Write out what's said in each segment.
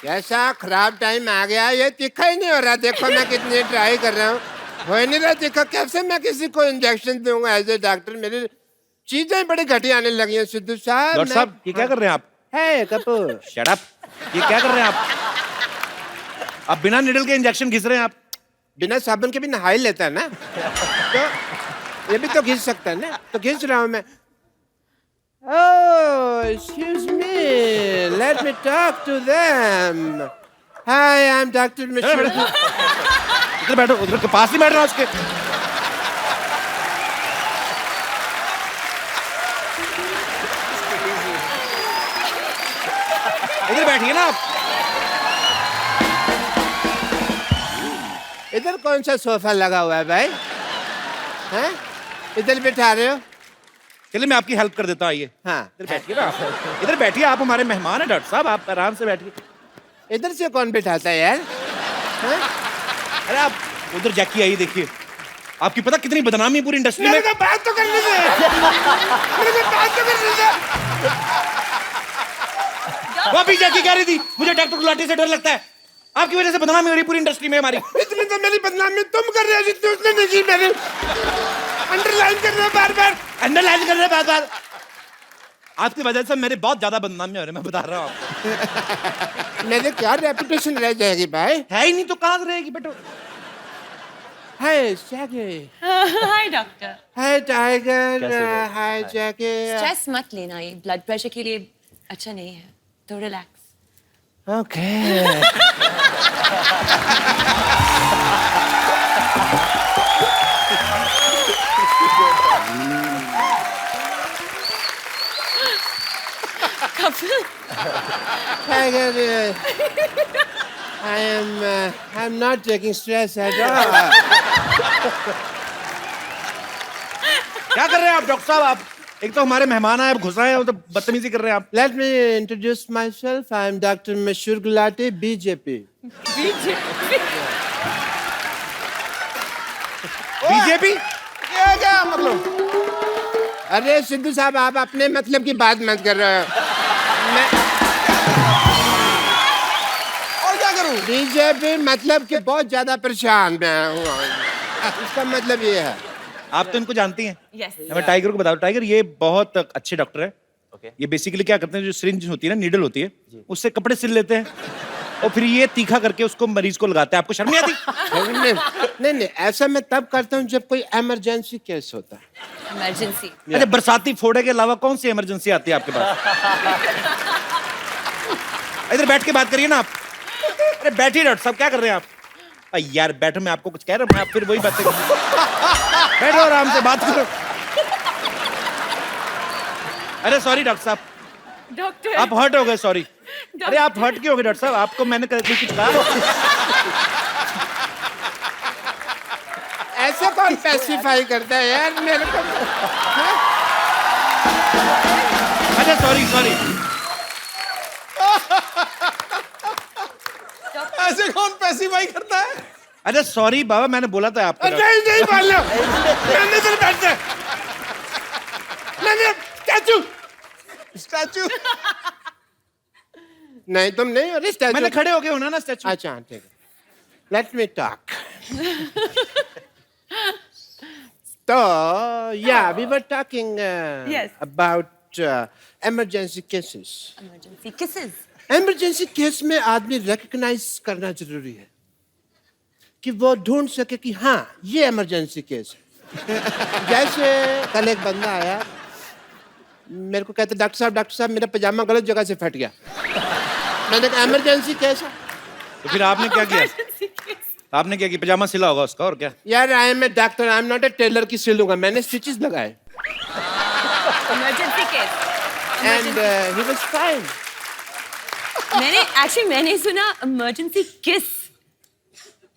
कैसा खराब टाइम आ गया, ये तीखा ही नहीं हो रहा। देखो मैं कितनी ट्राई कर रहा हूँ, हो ही नहीं रहा तीखा। कैसे मैं किसी को इंजेक्शन दूंगा एज ए डॉक्टर? मेरी चीजें बड़ी घटिया आने लगी हैं सिद्धू साहब। डॉक्टर साहब ये क्या कर रहे हैं आप? है कपूर, शट अप। ये क्या कर रहे हैं आप? आप बिना निडल के इंजेक्शन घिस रहे हैं आप। बिना साबुन के भी नहा ही लेता है ना, तो ये भी तो घिस सकता है ना, तो घिस रहा हूँ मैं। Oh, excuse me. Let me talk to them. Hi, I'm Dr. Mishra. इधर बैठो, उधर के पास ही बैठ रहा हूँ उसके। इधर बैठिए ना आप। इधर कौन सा सोफा लगा हुआ है भाई? हैं? इधर बिठा रहे हो? चलिए मैं आपकी हेल्प कर देता हूँ। आइए हाँ, इधर बैठिए ना। इधर बैठिए, आप हमारे मेहमान हैं डॉक्टर साहब, आप आराम से बैठिए। इधर से कौन बिठाता है यार? हैं? अरे आप उधर जैकी आई, देखिए आपकी पता कितनी बदनामी पूरी इंडस्ट्री में। मेरे को बात तो करने दे। मेरे को बात तो करने दे। वो अभी जैकी कह रही थी मुझे डॉक्टर गुलाटी से डर लगता है, आपकी वजह से बदनामी हो रही पूरी इंडस्ट्री में हमारी। इतनी तो मेरी बदनामी तुम कर रहे हो जितनी उसने नहीं की। मेरी अंडरलाइन कर रहे हो बार बार, अंडरलाइन कर रहे हैं बार बार। आपकी वजह से मेरी बहुत ज्यादा बदनामी हो रही है, मैं बता रहा हूँ आपको। मेरे क्या रेपुटेशन रह जाएगी भाई? है ही नहीं तो कहाँ से रहेगी बेटो। Hi Jackie. Hi doctor. Hi Tiger. Hi Jackie. Stress मत लेना, ये ब्लड प्रेशर के लिए अच्छा नहीं है, तो relax. Okay. Tiger, I'm not taking stress at all. क्या कर रहे हैं आप डॉक्टर साहब? आप एक तो हमारे मेहमान आए, घुस रहे हैं, तो बदतमीजी कर रहे हैं आप। Let me introduce myself. I'm Dr. Mashur Gulati, BJP. BJP क्या मतलब? अरे सिद्धू साहब, आप अपने मतलब की बात मत कर रहे हो। मैं और क्या करूं? बीजेपी मतलब कि बहुत ज्यादा परेशान मैं हूँ, इसका मतलब ये है। आप तो इनको जानती हैं। यस। मैं टाइगर को बताऊं, टाइगर ये बहुत अच्छे डॉक्टर है। ये बेसिकली क्या करते हैं, जो सिरिंज होती है ना, नीडल होती है, उससे कपड़े सिल लेते हैं और फिर ये तीखा करके उसको मरीज को लगाते हैं। आपको शर्म नहीं आती? नहीं, ऐसा मैं तब करता हूँ जब कोई इमरजेंसी केस होता है। इमरजेंसी। अच्छा, बरसाती फोड़े के अलावा कौन सी इमरजेंसी आती है आपके पास? इधर बैठ के बात करिए ना आप। अरे बैठिए डॉक्टर साहब, क्या कर रहे हैं आप? यार बैठो, मैं आपको कुछ कह रहा हूँ, आप फिर वही बातें बैठो आराम से बात करो। अरे सॉरी डॉक्टर साहब, डॉक्टर आप हर्ट हो गए, सॉरी। अरे आप हर्ट क्यों हो गए डॉक्टर साहब? आपको मैंने कभी कुछ कहा? ऐसा कौन स्पेसिफाई करता है यार मेरे को? अच्छा सॉरी सॉरी। ऐसे कौन स्पेसिफाई करता है? अच्छा सॉरी बाबा, मैंने बोला था आपको। नहीं बोलो, मैंने तो बैठते मैंने स्टैचू। नहीं, तुम नहीं हो स्टैचू। मैंने खड़े हो गए होना ना स्टैचू। अच्छा ठीक है, लेट मी टॉक। तो yeah we were talking Yes. About emergency cases. Emergency cases. Emergency case में आदमी रिकग्नाइज करना जरूरी है कि वो ढूंढ सके कि हाँ ये इमरजेंसी केस है। जैसे कल एक बंदा आया, मेरे को कहते डॉक्टर साहब मेरा पजामा गलत जगह से फट गया। मैंने कहा इमरजेंसी केस है। तो फिर आपने क्या किया? आपने क्या किया? पजामा सिला होगा उसका, और क्या? यार I am a doctor, I am not a tailor की सिलूंगा। मैंने स्टिचेस लगाए emergency case. And he was fine. मैंने सुना इमरजेंसी किस।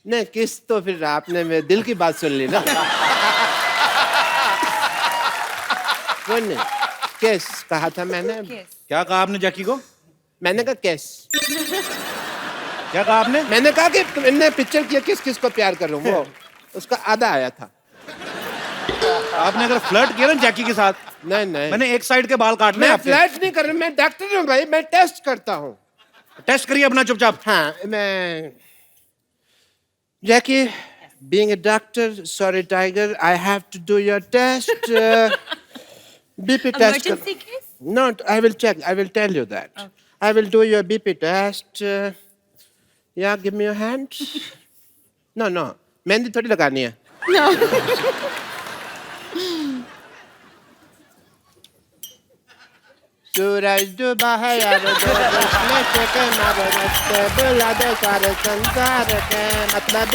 नहीं किस तो फिर आपने मेरे दिल की बात सुन ली ना। वो नहीं, केस कहा था मैंने। क्या कहा आपने जैकी को? मैंने कहा केस। क्या कहा आपने? मैंने कहा कि तुमने पिक्चर किया किस किस को प्यार कर रहा हूँ, वो उसका आधा आया था। आपने अगर फ्लर्ट किया ना जैकी के साथ, नहीं मैंने एक साइड के बाल काटने मैं आपके। फ्लर्ट नहीं कर रहा, मैं डॉक्टर हूँ भाई, मैं टेस्ट करता हूँ। टेस्ट करिए अपना चुपचाप। हाँ मैं Jackie, being a doctor, sorry tiger, I have to do your test. BP test. Emergency case? No, I will check. I will tell you that. Okay. I will do your BP test. Yeah, give me your hand. No. Mehndi थोड़ी लगानी है. No. सूरज डूबा है यार में के मारे मस्ते बुला दे सारे संसार के मतलब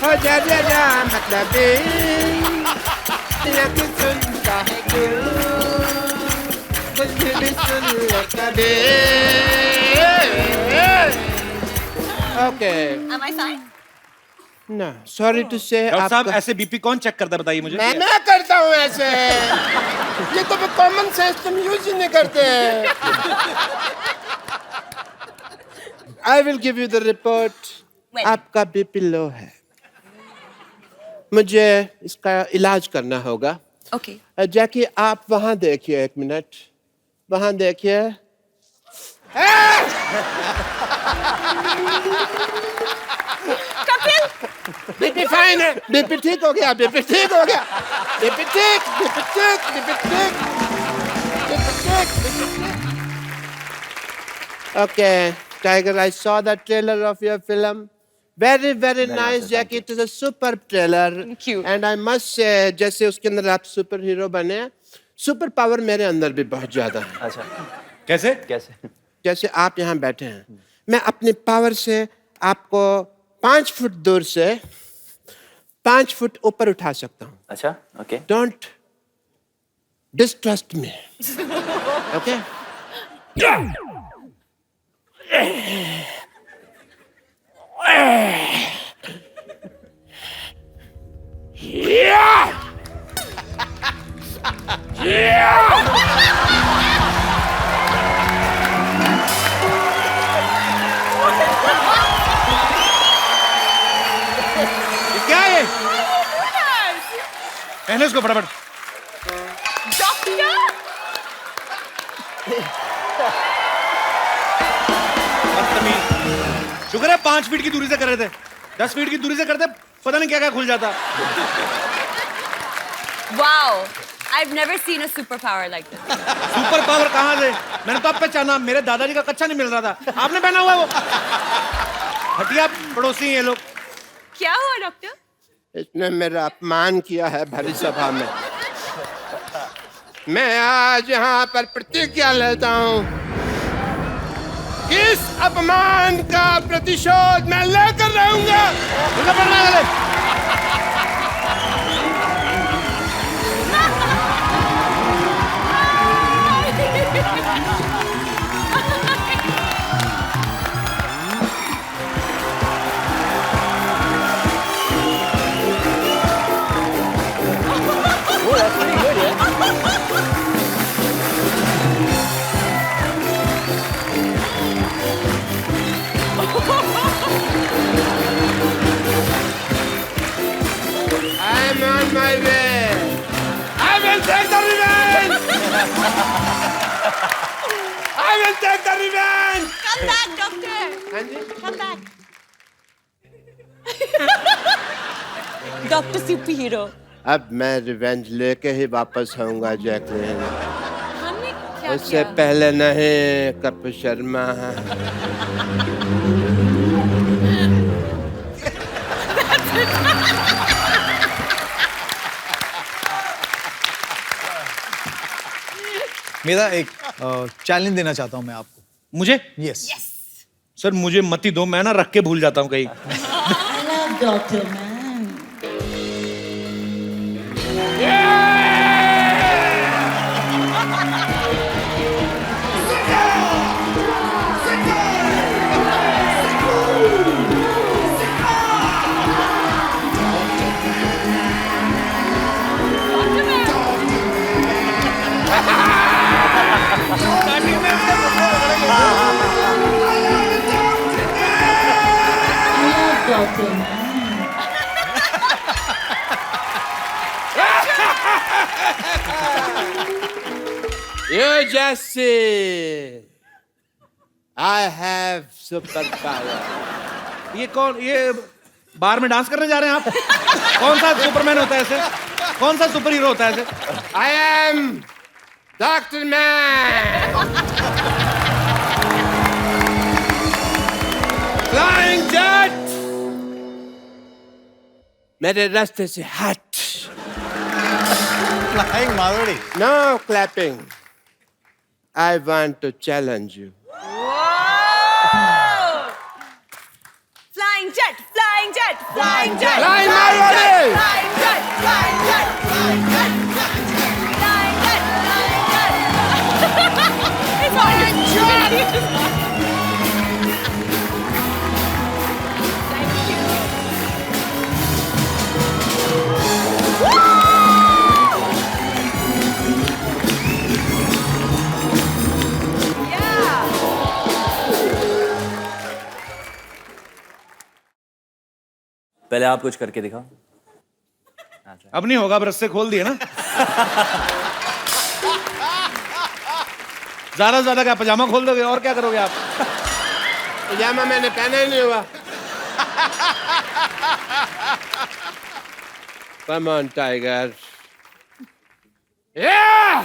हो जा मतलब या कि सुनता है क्यों कुछ भी सुन लो कभी ओके Am I fine? ना सॉरी टू से डॉक्टर साहब आपका ऐसे बीपी कौन चेक करता है बताइए मुझे। मैं करता हूँ ऐसे ये तो कॉमन सेंस तुम यूज ही नहीं करते I will give you the report When? आपका बीपी लो है मुझे इसका इलाज करना होगा Okay. जैकी आप वहां देखिए 1 मिनट वहां देखिए Kapil! बीपी फाइन है बीपी ठीक हो गया बीपी ठीक हो गया बीपी ठीक बीपी ठीक बीपी ठीक बीपी ठीक बीपी ठीक Okay, Tiger, I saw the trailer of your film. Very, very nice, Jackie. It is a superb trailer. Thank you. And I must say, जैसे उसके अंदर आप सुपर हीरो बने, सुपर पावर मेरे अंदर भी बहुत ज्यादा है. अच्छा कैसे? कैसे? जैसे आप यहाँ बैठे हैं, मैं अपनी पावर से आपको 5 फुट दूर से 5 फुट ऊपर उठा सकता हूँ. अच्छा okay Don't distrust me. Okay? क्या है ये? पहले इसको फटाफट। Doctor! बदतमीज। शुक्र है 5 फीट की दूरी से कर रहे थे, 10 फीट की दूरी से करते पता नहीं क्या क्या खुल जाता। Wow! I've never seen a superpower like this. Super power कहाँ से? मैंने तो अब पहचाना, मेरे दादाजी का कच्चा नहीं मिल रहा था, आपने पहना हुआ है वो। हटिया पड़ोसी हैं ये लोग। क्या हुआ डॉक्टर? इसने मेरा अपमान किया है भरी सभा में. मैं आज यहाँ पर प्रतिज्ञा लेता हूँ इस अपमान का प्रतिशोध मैं लेकर रहूंगा. I'm on my way. I will take the revenge. I will take the revenge. Come back, doctor! हाँ जी. Come back. Doctor Superhero. अब मैं रिवेंज लेके ही वापस आऊंगा जैकलिन. हमने क्या उससे किया? पहले नहीं कपिल शर्मा. मेरा एक चैलेंज देना चाहता हूं मैं आपको. मुझे? यस सर मुझे मत ही दो, मैं ना रख के भूल जाता हूँ कहीं। Dr. Man. Dr. Man. You Jesse. I have superpower. ये बार में डांस करने जा रहे हैं आप? कौन सा सुपरमैन होता है ऐसे? कौन सा सुपर हीरो होता है ऐसे? I am Dr. Man. Flying jet. मेरे रास्ते से हट. Flying Marwari. No clapping. I want to challenge you. Flying jet, flying jet, flying jet. Flying Marwari. Flying jet, flying jet, flying jet, flying jet, flying jet, flying jet. It's on your jet. Thank you. Yeah. पहले आप कुछ करके दिखाओ। अब नहीं होगा, अब रस्से खोल दिए ना। ज्यादा से ज्यादा क्या पजामा खोल दोगे और क्या करोगे आप? पजामा मैंने पहना ही नहीं हुआ. Come on, Tiger. Yeah!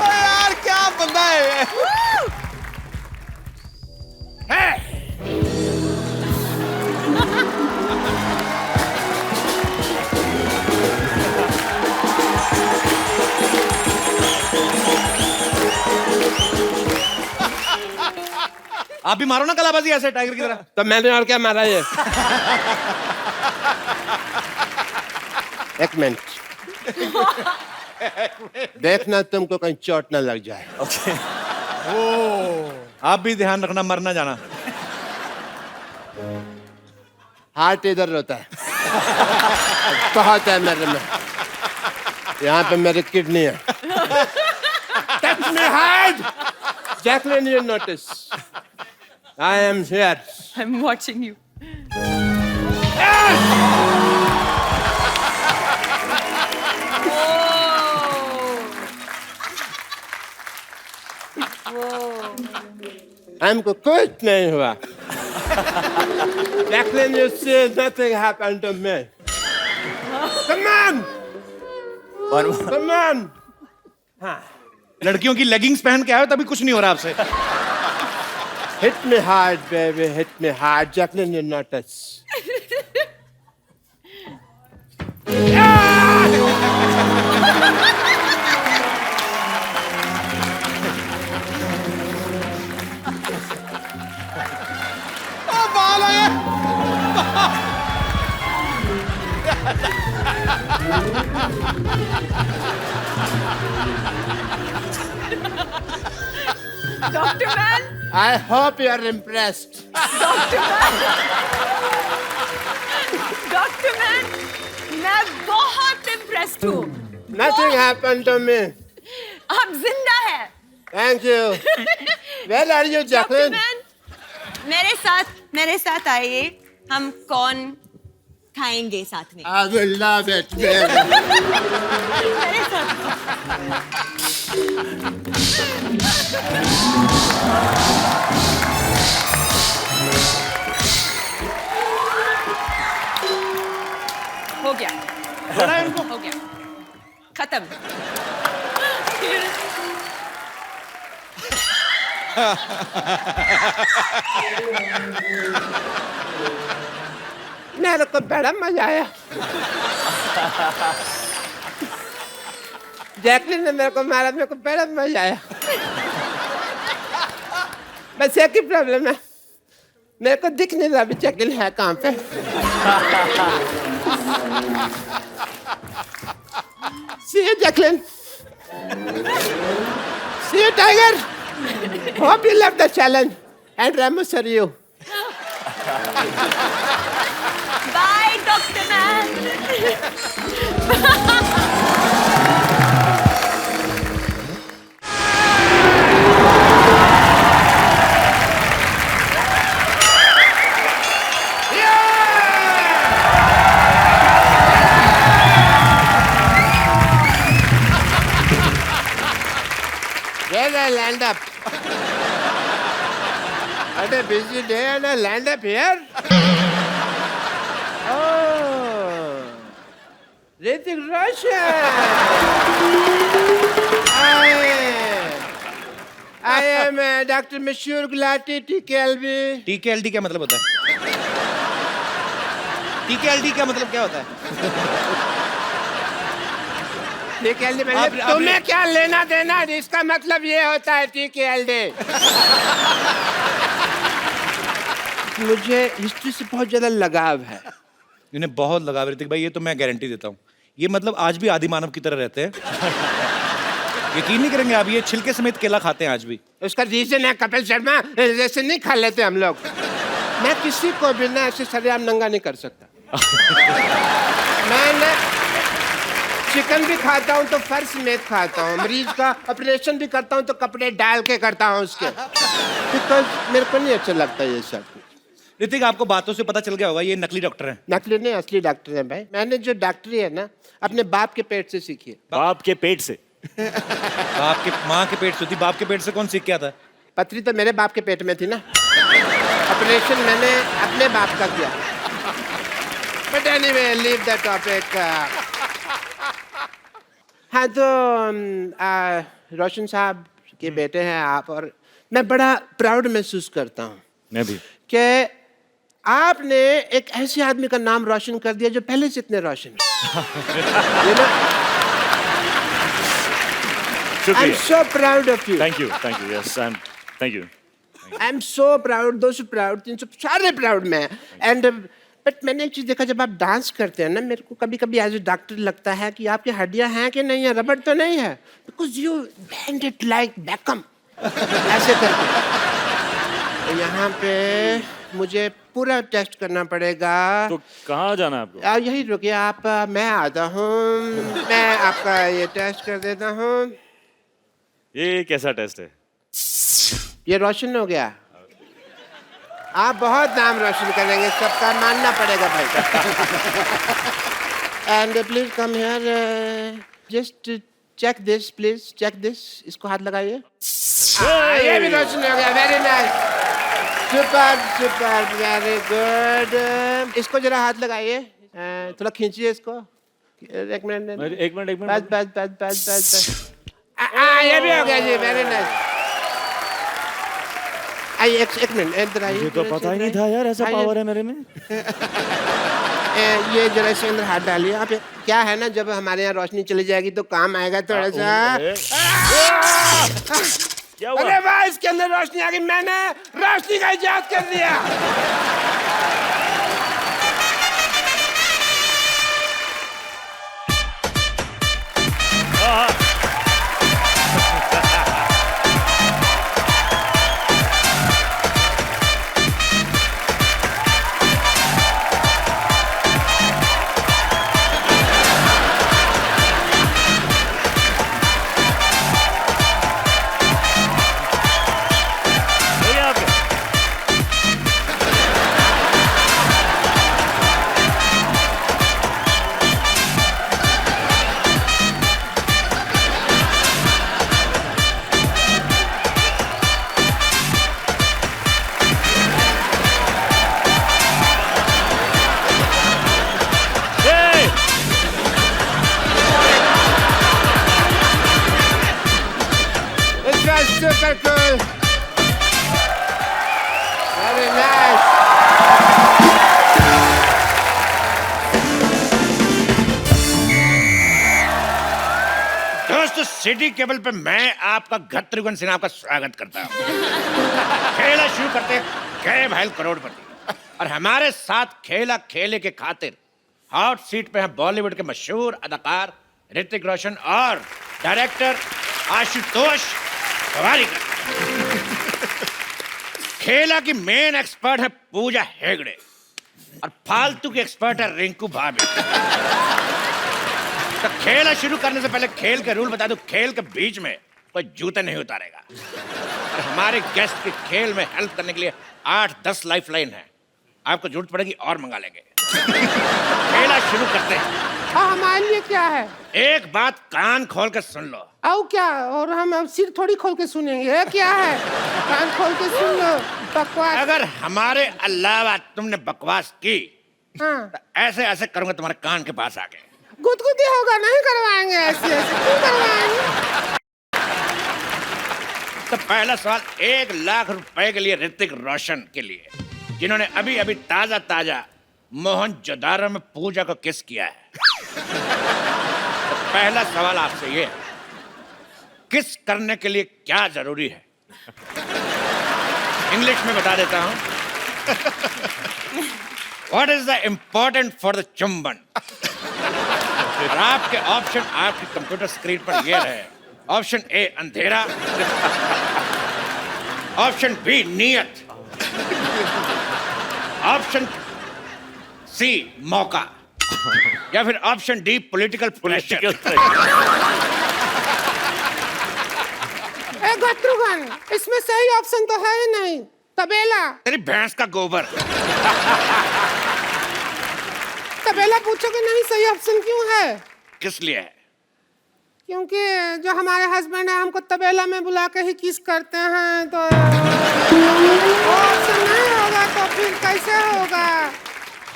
यार क्या बंदा है ये? आप भी मारो ना कलाबाजी ऐसे टाइगर की तरह। तो मैंने और क्या मारा ये? एक मिनट. देखना तुमको कहीं चोट न लग जाए. ओके। आप भी ध्यान रखना, मर ना जाना। हार्ट इधर रोता है. बहुत है मेरे में. यहाँ पे मेरी किडनी है. Touch me hard. Jacqueline, you notice. I am here. I'm watching you. हमको कुछ नहीं हुआ. Jacqueline, you see, nothing happened to me. Come on, come on. लड़कियों की लेगिंग्स पहन के आए हो तभी कुछ नहीं हो रहा आपसे। Hit me hard, baby. Hit me hard. Jacqueline, you notice. Dr. Man, I hope you are impressed. Dr. Man, मैं बहुत impressed हूँ. Nothing happened to me. आप जिंदा हैं. Thank you. Where are you, Dr. Jacqueline? Man, मेरे साथ आइए. हम कौन खाएंगे साथ में. I will love it, baby. मेरे साथ. हो गया. हो गया. खत्म. मेरे को बड़ा मजा आया. जैकलिन ने मेरे को मारा, मेरे को बड़ा मजा आया. बस एक ही प्रॉब्लम है, मेरे को दिख नहीं रहा अभी जैकलिन है कहाँ पे. See you, Jacqueline. See you, Tiger. Hope you love the challenge. And Ramos are you. Bye, Dr. Man. Land up अरे busy day and land up here Hrithik I am doctor Mashoor Gulati TKLB। TKLD क्या मतलब होता है? TKLD क्या मतलब क्या होता है? TKLD मतलब तुम्हें क्या लेना देना, इसका मतलब ये होता है TKLD। मुझे हिस्ट्री से बहुत ज्यादा लगाव है। इन्हें बहुत लगा ऋतिक भाई, ये तो मैं गारंटी देता हूँ। ये मतलब आज भी आदि मानव की तरह रहते हैं। यकीन नहीं करेंगे आप, ये छिलके समेत केला खाते हैं आज भी। उसका रीजन है कपिल शर्मा, जैसे नहीं खा लेते हम लोग। मैं किसी को भी ना ऐसे सरेआम नंगा नहीं कर सकता। मैं ना चिकन भी खाता हूँ तो फर्श समेत खाता हूँ, मरीज का ऑपरेशन भी करता हूँ तो कपड़े डाल के करता हूँ उसके, बिकॉज मेरे को नहीं अच्छा लगता ये सब। ऋतिक, आपको बातों से पता चल गया होगा ये नकली डॉक्टर हैं। नकली नहीं, असली डॉक्टर है भाई। मैंने जो डॉक्टरी है ना अपने बाप के पेट से सीखी है। बाप के पेट से? बाप के माँ के पेट से होती, बाप के पेट से कौन सीख के आता है? पथरी तो मेरे बाप के पेट में थी ना, ऑपरेशन मैंने अपने बाप का किया। But anyway leave the topic. हाँ तो रोशन साहब के बेटे हैं आप, और मैं बड़ा प्राउड महसूस करता हूँ मैं भी। कि आपने एक ऐसे आदमी का नाम रोशन कर दिया जो पहले से इतने रोशन है। I am so proud of you. Thank you, yes, thank you. I am so proud, 200 proud, 300 सारे प्राउड में। एंड बट मैंने एक चीज देखा, जब आप डांस करते हैं ना, मेरे को कभी कभी एज ए डॉक्टर लगता है कि आपकी हड्डियां हैं कि नहीं है, रबड़ तो नहीं है, because you band it like Beckham ऐसे करके। तो यहाँ पे मुझे पूरा टेस्ट करना पड़ेगा। तो कहाँ जाना है आपको? यही रुकिए आप, मैं आता हूँ, मैं आपका ये टेस्ट कर देता हूँ। ये कैसा टेस्ट है? ये रोशन हो गया। आप बहुत नाम रोशन करेंगे, सबका मानना पड़ेगा भाई। And please come here, just check this, please check this. इसको हाथ लगाइए। ये भी रोशन हो गया, very nice, super super, very good. इसको जरा हाथ लगाइए, थोड़ा खींचिए इसको। एक मिनट, एक मिनट। बस बस बस बस बस। ये भी हो गया जी, वेरी नाइस। आइए एक मिनट, इधर आइए। मुझे तो पता ही नहीं था यार ऐसा पावर है मेरे में। ये जरा इसके अंदर हाथ डालिए आप। क्या है ना, जब हमारे यहाँ रोशनी चली जाएगी तो काम आएगा थोड़ा सा। क्या हुआ? अरे वाह, इसके अंदर रोशनी आ गई, मैंने रोशनी का इजाद कर दिया। Super cool. Very nice. दोस्तों, सिटी केबल पे मैं आपका गत्रिगुन सिन्हा का स्वागत करता हूँ। खेला शुरू करते गए भाई करोड़पति, और हमारे साथ खेला खेले के खातिर हॉट सीट पे हैं बॉलीवुड के मशहूर अदाकार ऋतिक रोशन और डायरेक्टर आशुतोष गोवारिकर। खेला की मेन एक्सपर्ट है पूजा हेगड़े, और फालतू की एक्सपर्ट है रिंकू भाभी। तो खेल शुरू करने से पहले खेल के रूल बता दूं, खेल के बीच में कोई जूते नहीं उतारेगा। और हमारे गेस्ट की खेल में हेल्प करने के लिए 8-10 लाइफ लाइन है, आपको जरूरत पड़ेगी और मंगा लेंगे। खेला शुरू करते हैं। हाँ, हमारे लिए क्या है? एक बात कान खोल कर सुन लो, आओ क्या, और हम अब सिर थोड़ी खोल के सुनेंगे, ये क्या है? कान खोल के सुन लो, बकवास। अगर हमारे अलावा तुमने बकवास की हाँ, तो ऐसे ऐसे करूंगा तुम्हारे कान के पास आके। गुदगुदी होगा, नहीं करवाएंगे ऐसे ऐसे, क्यों करवाएंगे? तो पहला सवाल 1,00,000 रुपए के लिए ऋतिक रोशन के लिए, जिन्होंने अभी अभी ताजा ताजा मोहनजोदारो में पूजा को किस किया है। तो पहला सवाल आपसे ये है, किस करने के लिए क्या जरूरी है? इंग्लिश में बता देता हूं। What is the important for the चुंबन? और आपके ऑप्शन आपकी कंप्यूटर स्क्रीन पर ये रहे। ऑप्शन ए अंधेरा, ऑप्शन बी नियत, ऑप्शन सी मौका, या फिर ऑप्शन डी पॉलिटिकल प्रेशर। ए गत्रुगन, इसमें सही ऑप्शन तो है ही नहीं। तबेला। तेरी भैंस का गोबर। तबेला पूछोगे नहीं, सही ऑप्शन क्यों है? किस लिए है? क्योंकि जो हमारे हस्बैंड है हमको तबेला में बुला के ही किस करते हैं, तो वो ऑप्शन नहीं होगा तो फिर कैसे होगा?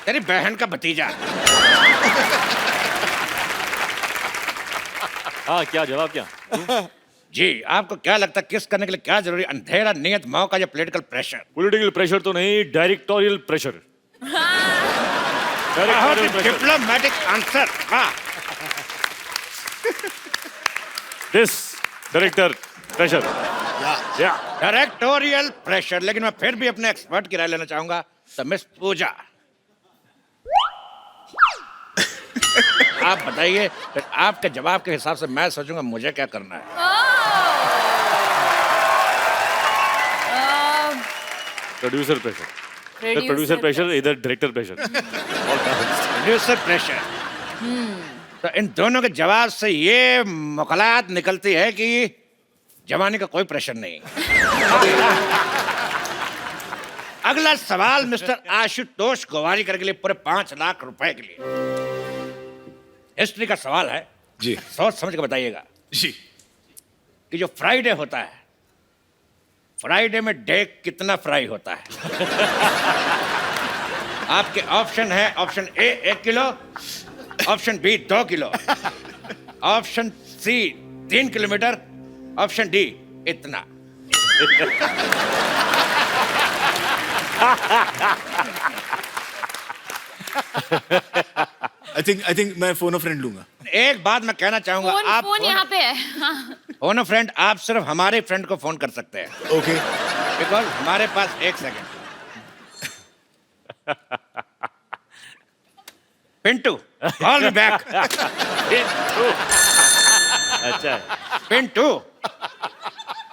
तेरी बहन का भतीजा। हाँ, क्या जवाब क्या? जी, आपको क्या लगता है किस करने के लिए क्या जरूरी? अंधेरा, नियत, मौका या पॉलिटिकल प्रेशर? पॉलिटिकल प्रेशर तो नहीं, डायरेक्टोरियल प्रेशर। बहुत ही डिप्लोमेटिक आंसर। हाँ, दिस डायरेक्टर प्रेशर। या डायरेक्टोरियल प्रेशर। लेकिन मैं फिर भी अपने एक्सपर्ट की राय लेना चाहूंगा। तो मिस पूजा, आप बताइए, फिर आपके जवाब के हिसाब से मैं सोचूंगा मुझे क्या करना है। प्रोड्यूसर प्रेशर, प्रोड्यूसर प्रेशर, इधर डायरेक्टर प्रेशर। Producer pressure. तो इन दोनों के जवाब से ये मुकलात निकलती है कि जवानी का कोई प्रेशर नहीं। अगला सवाल मिस्टर आशुतोष गोवारीकर के लिए, पूरे 5,00,000 रुपए के लिए। हिस्ट्री का सवाल है जी। सोच समझ के बताइएगा जी। कि जो फ्राइडे होता है, फ्राइडे में डे कितना फ्राई होता है? आपके ऑप्शन है, option A 1 kilo, option B 2 kilo, option C 3 kilometre, option D इतना। आई थिंक मैं फोन अ फ्रेंड लूंगा। एक बात मैं कहना चाहूंगा, आप फोन यहाँ पे है। फोन अ फ्रेंड आप सिर्फ हमारे फ्रेंड को फोन कर सकते हैं, ओके। बिकॉज हमारे पास 1 second. Pintu, call me back. अच्छा है। पिंटू,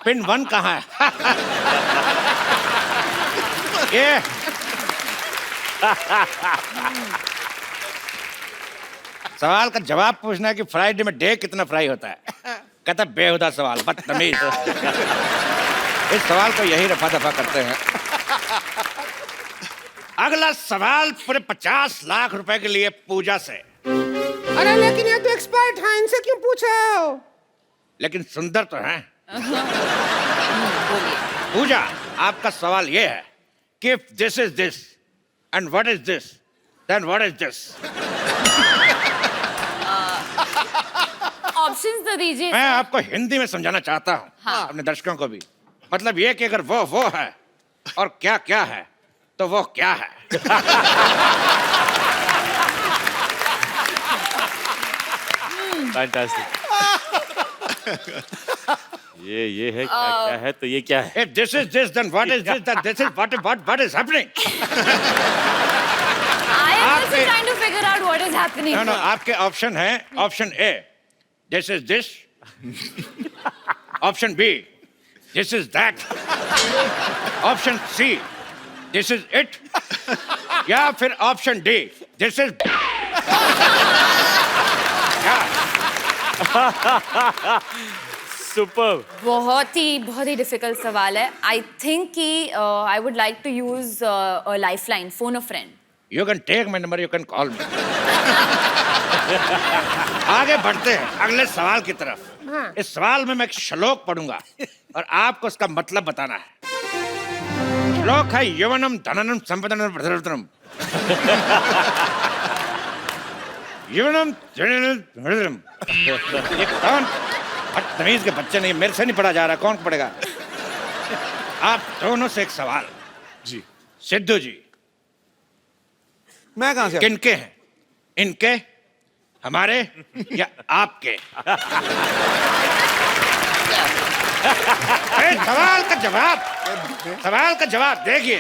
पिन 1 कहाँ है? ये सवाल का जवाब पूछना है कि फ्राइडे में डे कितना फ्राई होता है। कहता बेहुदा सवाल, बदतमीज। इस सवाल को यही रफा दफा करते हैं। अगला सवाल पूरे 50,00,000 रुपए के लिए पूजा से। अरे लेकिन ये तो एक्सपर्ट हैं, इनसे क्यों पूछ रहे हो? लेकिन सुंदर तो हैं। पूजा, आपका सवाल ये है कि if this is this and what is this, then what is this? Options तो दीजिए। मैं आपको हिंदी में समझाना चाहता हूँ, हाँ। अपने दर्शकों को भी। मतलब ये कि अगर वो है और क्या क्या है, तो वो क्या है? फैंटास्टिक। ये है क्या है, तो ये क्या है? If this is this, then what is this? Then this is what is happening? I am also आपके- trying to figure out what is happening. No, आपके ऑप्शन है, option A this is this, option B this is that, option C this is it, या फिर option D this is क्या? Super. बहुत ही difficult सवाल है। आई थिंक कि I would like to use life line, phone a friend. You can take my number, you can call me. आगे बढ़ते हैं अगले सवाल की तरफ। हाँ। इस सवाल में मैं एक श्लोक पढ़ूंगा और आपको उसका मतलब बताना है। श्लोक है यवनम धननम संपदनम भद्रतरम। यवनम धननम भद्रतरम। ये कौन बदतमीज के बच्चे नहीं, मेरे से नहीं पढ़ा जा रहा, कौन पढ़ेगा? आप दोनों से एक सवाल। जी। सिद्धू जी, मैं कहां से? किनके हैं? इनके, हमारे या आपके? सवाल का जवाब देखिए।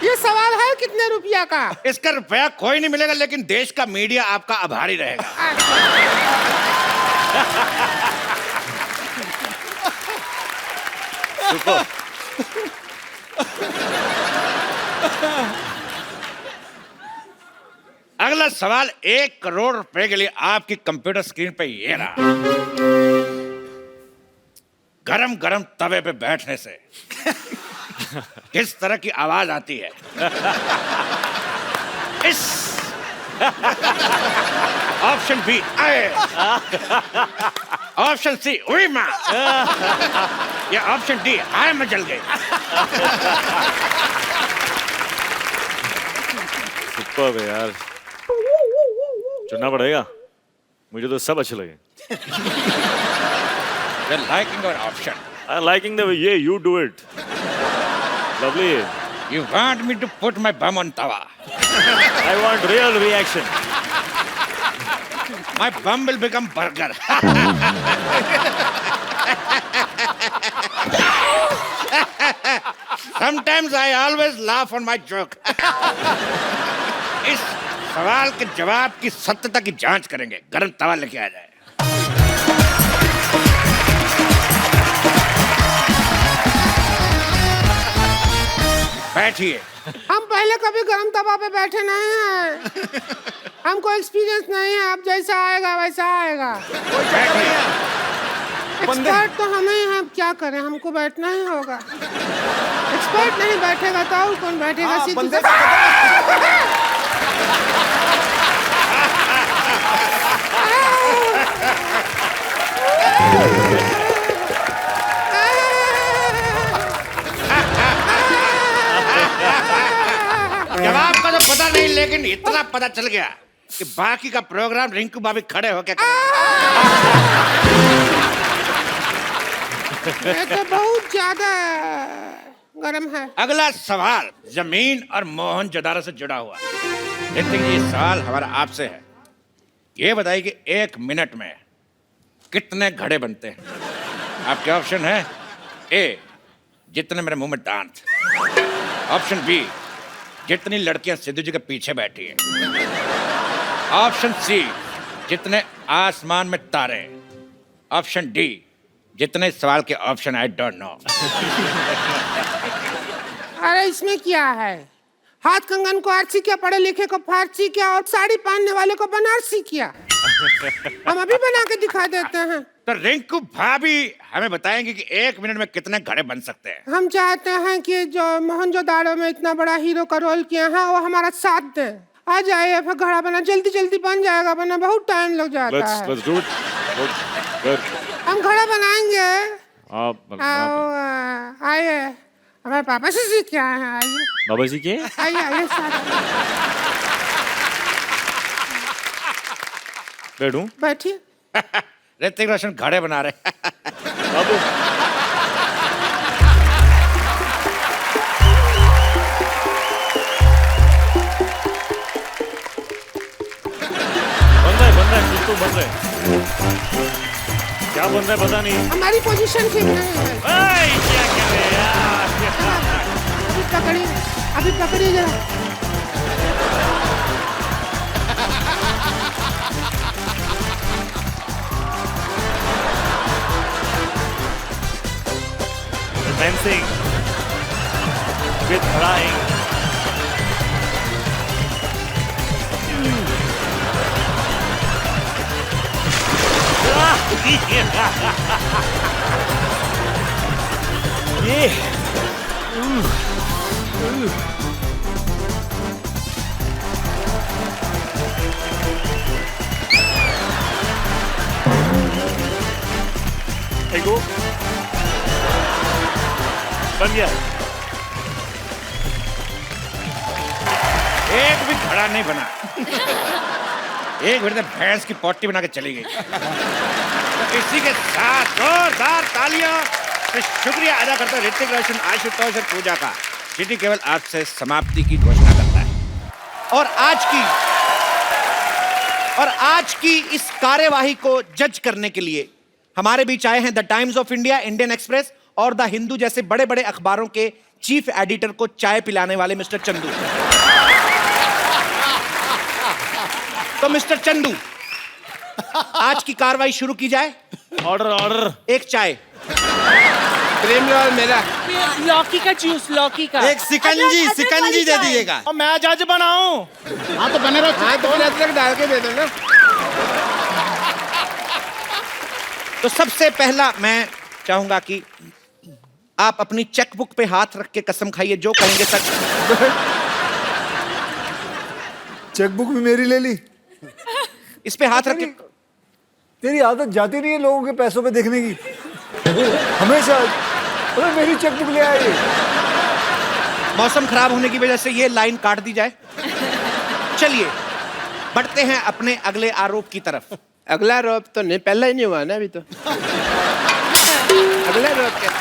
ये सवाल है कितने रुपया का? इसका रुपया कोई नहीं मिलेगा, लेकिन देश का मीडिया आपका आभारी रहेगा। अगला सवाल 1 करोड़ रुपए के लिए आपकी कंप्यूटर स्क्रीन पे ये रहा। गरम गरम तवे पे बैठने से किस तरह की आवाज आती है? इस ऑप्शन बी आए, ऑप्शन सी हुई मां, या ऑप्शन डी हाय मैं जल गई। सुपर है यार, चुनना पड़ेगा। मुझे तो सब अच्छे लगे। You're liking our option. I'm liking the way you do it. Lovely. You want me to put my bum on tawa? I want real reaction. My bum will become burger. Sometimes I always laugh on my joke. इस सवाल के जवाब की सत्यता की जांच करेंगे। गरम तवा लेके आ जाए। बैठिए। हम पहले कभी गरम तवा पे बैठे नहीं हैं। हमको एक्सपीरियंस नहीं है, अब जैसा आएगा वैसा आएगा। बैठिए। एक्सपर्ट तो हमें ही हैं, अब क्या करें, हमको बैठना ही होगा। एक्सपर्ट नहीं बैठेगा तो और कौन बैठेगा? सीधे जवाब का तो पता नहीं, लेकिन इतना पता चल गया कि बाकी का प्रोग्राम रिंकू भाभी खड़े होके ये तो बहुत ज्यादा गरम है। अगला सवाल जमीन और मोहनजोदारो से जुड़ा हुआ। लेकिन ये सवाल हमारा आपसे है। ये बताइए कि 1 मिनट में कितने घड़े बनते हैं? आपके ऑप्शन है ए, जितने मेरे मुंह में दांत। ऑप्शन बी, जितनी लड़कियां सिद्धू जी के पीछे बैठी हैं। ऑप्शन सी, जितने आसमान में तारे। ऑप्शन डी, जितने सवाल के ऑप्शन आई डोंट नो। अरे इसमें क्या है? हाथ कंगन को आरसी क्या, पढ़े लिखे को फारसी क्या, और साड़ी पहनने वाले को बनारसी क्या? हम अभी बना के दिखा देते हैं। तो रिंकू भाभी हमें बताएंगे कि 1 मिनट में कितने घड़े बन सकते हैं। हम चाहते हैं कि जो मोहनजोदारो में इतना बड़ा हीरो का रोल किया है वो हमारा साथ दे। आ जाइए, फिर घड़ा बना जल्दी जल्दी बन जाएगा, वरना बहुत टाइम लग जाता है। Let's do it. Good. हम घड़ा बनाएंगे। आप आइए, हमारे पापा से सीख के आए हैं। आइए बाबा जी के आइए आइए साथ बैठूं? बैठिए। ऋतिक रोशन घड़े बना रहे। बाबू बन रहा है कुछ तो बन रहा है। क्या बन रहा है पता नहीं। हमारी पोजीशन ठीक नहीं है। क्या कर रहे हैं यार? अभी पकड़िए जरा। Dancing with flying. रेडी गो। बन गया। एक भी खड़ा नहीं बना। एक मिनट में भैंस की पोटी बना के चली गई। तो इसी के साथ जोरदार तालियां से शुक्रिया अदा करता है ऋतिक रोशन, आशुतोष और पूजा का। सिटी केवल आज से समाप्ति की घोषणा करता है। और आज की इस कार्यवाही को जज करने के लिए हमारे बीच आए हैं the times of India, Indian express और द हिंदू जैसे बड़े बड़े अखबारों के चीफ एडिटर को चाय पिलाने वाले मिस्टर चंदू। तो मिस्टर चंदू, आज की कार्रवाई शुरू की जाए। Order order. एक चाय। प्रेम रोल मेरा। लौकी का जूस, लौकी का। एक सिकंजी दे दीजिएगा। और मैं जज बनाऊं। हाँ तो बने रहो। हाँ तो फिर अदरक डाल के दे दो ना। तो सबसे पहला मैं चाहूंगा कि आप अपनी चेकबुक पे हाथ रख के कसम खाइए, जो कहेंगे सच। चेकबुक भी मेरी ले ली। इस पे हाथ रख के। तेरी आदत जाती नहीं है लोगों के पैसों पे देखने की, हमेशा। अरे मेरी चेकबुक ले आए। मौसम खराब होने की वजह से ये लाइन काट दी जाए। चलिए बढ़ते हैं अपने अगले आरोप की तरफ। अगला आरोप तो नहीं, पहला ही नहीं हुआ ना अभी तो। अगला आरोप क्या?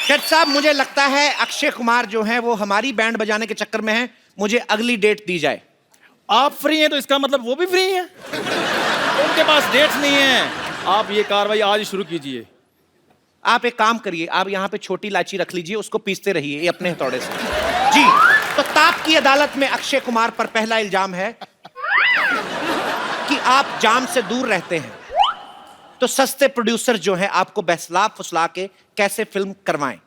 जज साहब, मुझे लगता है अक्षय कुमार जो हैं वो हमारी बैंड बजाने के चक्कर में हैं। मुझे अगली डेट दी जाए। आप फ्री हैं तो इसका मतलब वो भी फ्री हैं। उनके पास डेट्स नहीं है। आप ये कार्रवाई आज ही शुरू कीजिए। आप एक काम करिए, आप यहाँ पे छोटी इलायची रख लीजिए, उसको पीसते रहिए ये अपने हथौड़े से। जी, तो ताप की अदालत में अक्षय कुमार पर पहला इल्जाम है कि आप जाम से दूर रहते हैं। तो सस्ते प्रोड्यूसर जो हैं आपको बहसला फुसला के कैसे फिल्म करवाएं?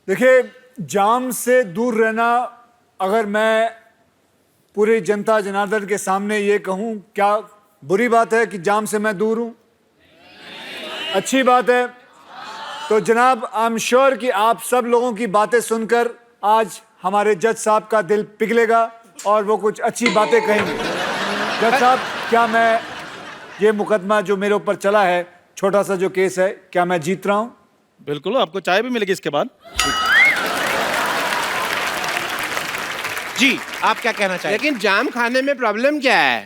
देखिए, जाम से दूर रहना, अगर मैं पूरी जनता जनार्दन के सामने ये कहूं, क्या बुरी बात है कि जाम से मैं दूर हूं? अच्छी बात है। तो जनाब, आई एम श्योर कि आप सब लोगों की बातें सुनकर आज हमारे जज साहब का दिल पिघलेगा और वो कुछ अच्छी बातें कहेंगे। जज साहब, क्या मैं ये मुकदमा जो मेरे ऊपर चला है, छोटा सा जो केस है, क्या मैं जीत रहा हूं? बिल्कुल, आपको चाय भी मिलेगी इसके बाद। जी, आप क्या कहना चाहिए? लेकिन जाम खाने में प्रॉब्लम क्या है?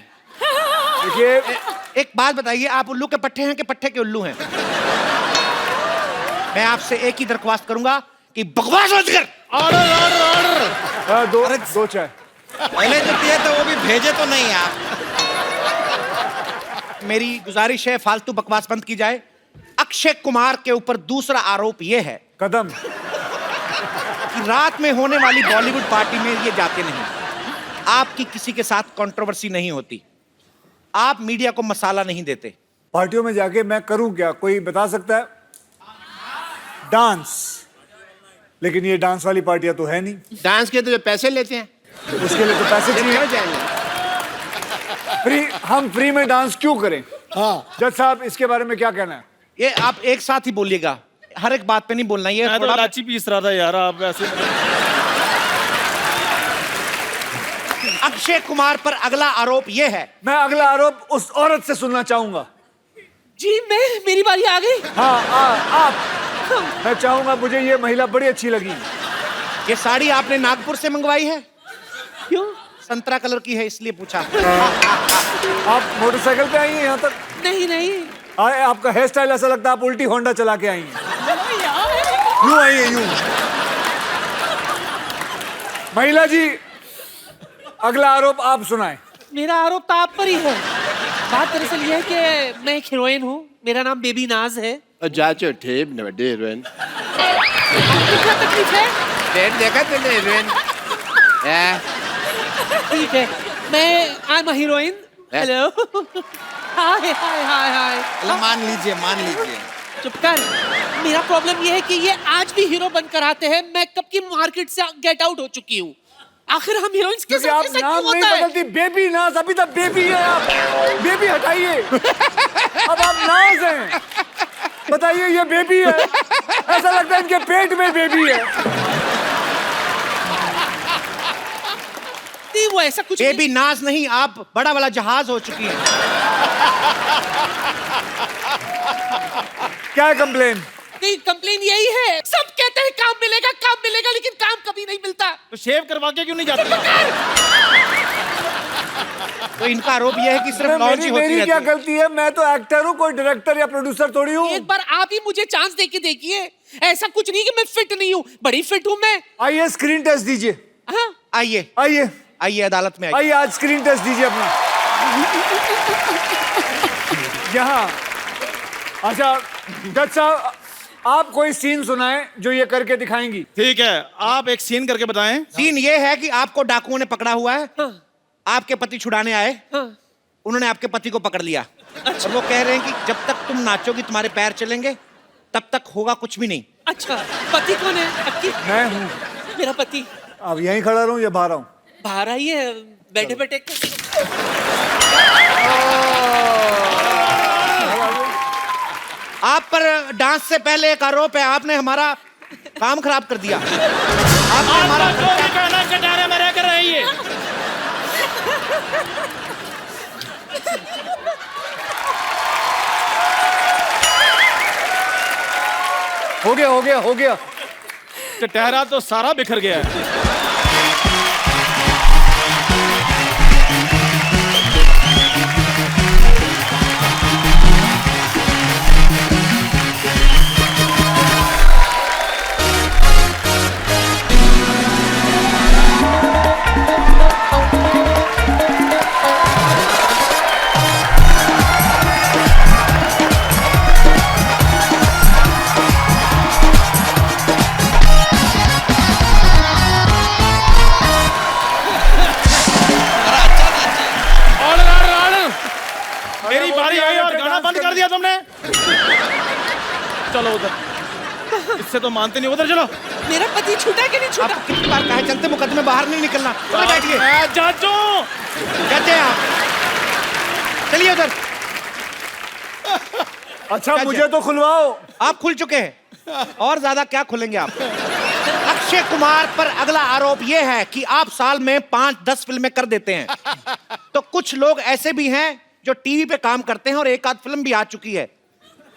देखिए, एक बात बताइए, आप उल्लू के पट्टे हैं कि पट्टे के उल्लू हैं? मैं आपसे एक ही दरख्वास्त करूंगा कि बकवास मत कर। Order order order. दो चाय। पहले जो दिए तो वो भी भेजे तो नहीं आप। मेरी गुजारिश है, फालतू बकवास बंद की जाए। अक्षय कुमार के ऊपर दूसरा आरोप यह है कदम कि रात में होने वाली बॉलीवुड पार्टी में ये जाते नहीं। आपकी किसी के साथ कंट्रोवर्सी नहीं होती। आप मीडिया को मसाला नहीं देते। पार्टियों में जाके मैं करूं क्या, कोई बता सकता है? डांस। लेकिन ये डांस वाली पार्टियां तो है नहीं। डांस के तो जो पैसे लेते हैं उसके लिए तो पैसे चाहिए। हो जाएंगे। हम फ्री में डांस क्यों करें? हाँ जज साहब, इसके बारे में क्या कहना है? ये आप एक साथ ही बोलिएगा, हर एक बात पे नहीं बोलना। ये मैं तो थोड़ा इलायची पीस रहा था यार, आप ऐसे। अक्षय कुमार पर अगला आरोप यह है। मैं अगला आरोप उस औरत से सुनना चाहूंगा। जी, मेरी बारी आ गई। हाँ, आप। मैं चाहूंगा, मुझे ये महिला बड़ी अच्छी लगी। ये साड़ी आपने नागपुर से मंगवाई है? क्यों? संतरा कलर की है इसलिए पूछा। आप मोटरसाइकिल पे आई हैं यहाँ तक? नहीं। आपका हेयर स्टाइल ऐसा लगता है आप उल्टी होंडा चला के आई हैं। यूं आई है, यूं। महिला जी, अगला आरोप आप सुनाएं। मेरा आरोप तो आप पर ही है। बात दरअसल ये है कि मैं एक हीरोइन हूँ, मेरा नाम बेबी नाज है। और जाचो ठेप न बड़े हीरोइन। क्या तकलीफ है? डेट देखा तुमने हीरोइन? ठीक है, मैं I am a heroine. Hello. Hi hi hi hi. मान लीजिए। चुप कर। मेरा प्रॉब्लम ये है कि ये आज भी हीरो बनकर आते हैं। मैं कब की मार्केट से गेट आउट हो चुकी हूँ। आखिर हम हीरोइंस के साथ ऐसा नाम क्यों नहीं होता है? बदलती। बेबी नाज, अभी तक बेबी है आप। बेबी हटाइए। अब आप नाज हैं। बताइए, ये बेबी है। ऐसा लगता है इनके पेट में बेबी है। वो ऐसा कुछ बेबी नाज नहीं, आप बड़ा वाला जहाज हो चुकी हैं। क्या है कंप्लेन? नहीं, कंप्लेन यही है, सब कहते हैं काम मिलेगा, लेकिन काम कभी नहीं मिलता। तो शेव करवा के क्यों नहीं जाती? तो इनका आरोप यह है कि सिर्फ लॉन्च ही होती मेरी रहती क्या है। गलती है? मैं तो एक्टर हूँ, कोई डायरेक्टर या प्रोड्यूसर थोड़ी हूँ। एक बार आप ही मुझे चांस दे के देखिए, ऐसा कुछ नहीं कि मैं फिट नहीं हूँ, बड़ी फिट हूँ मैं। आइए स्क्रीन टेस्ट दीजिए। हाँ? आइए आइए आइए अदालत में आइए। आइए आज स्क्रीन टेस्ट दीजिए अपना। यहाँ अच्छा जज साहब, आप कोई सीन सुनाएं जो ये करके दिखाएंगी। ठीक है, आप एक सीन करके बताएं। सीन ये है कि आपको डाकुओं ने पकड़ा हुआ है, आपके पति छुड़ाने आए, उन्होंने आपके पति को पकड़ लिया और वो कह रहे हैं कि जब तक तुम नाचोगी तुम्हारे पैर चलेंगे, तब तक होगा कुछ भी नहीं। अच्छा, पति कौन है आपकी? मैं हूँ। मेरा पति अब यहीं खड़ा रहूं या बाहर आऊं? बाहर आइए, बैठे बैठे। आप पर डांस से पहले एक आरोप है, आपने हमारा काम खराब कर दिया। आपने हमारा जो भी कहना कटारे में रहकर रहिए। हो गया। टहरा तो सारा बिखर गया है। मेरी बारी आई और गाना बंद कर दिया तुमने। चलो उधर, इससे तो मानते नहीं, उधर चलो। मेरा पति छूटा कि नहीं छूटा? आप कितनी बार कहे चलते मुकदमे बाहर नहीं निकलना। उधर बैठिए। जाजू कहते हैं आप, चलिए उधर। अच्छा मुझे तो खुलवाओ। आप खुल चुके हैं और ज्यादा क्या खुलेंगे आप। अक्षय कुमार पर अगला आरोप यह है कि आप साल में 5-10 फिल्में कर देते हैं। तो कुछ लोग ऐसे भी हैं जो टीवी पे काम करते हैं और एक आध फिल्म भी आ चुकी है,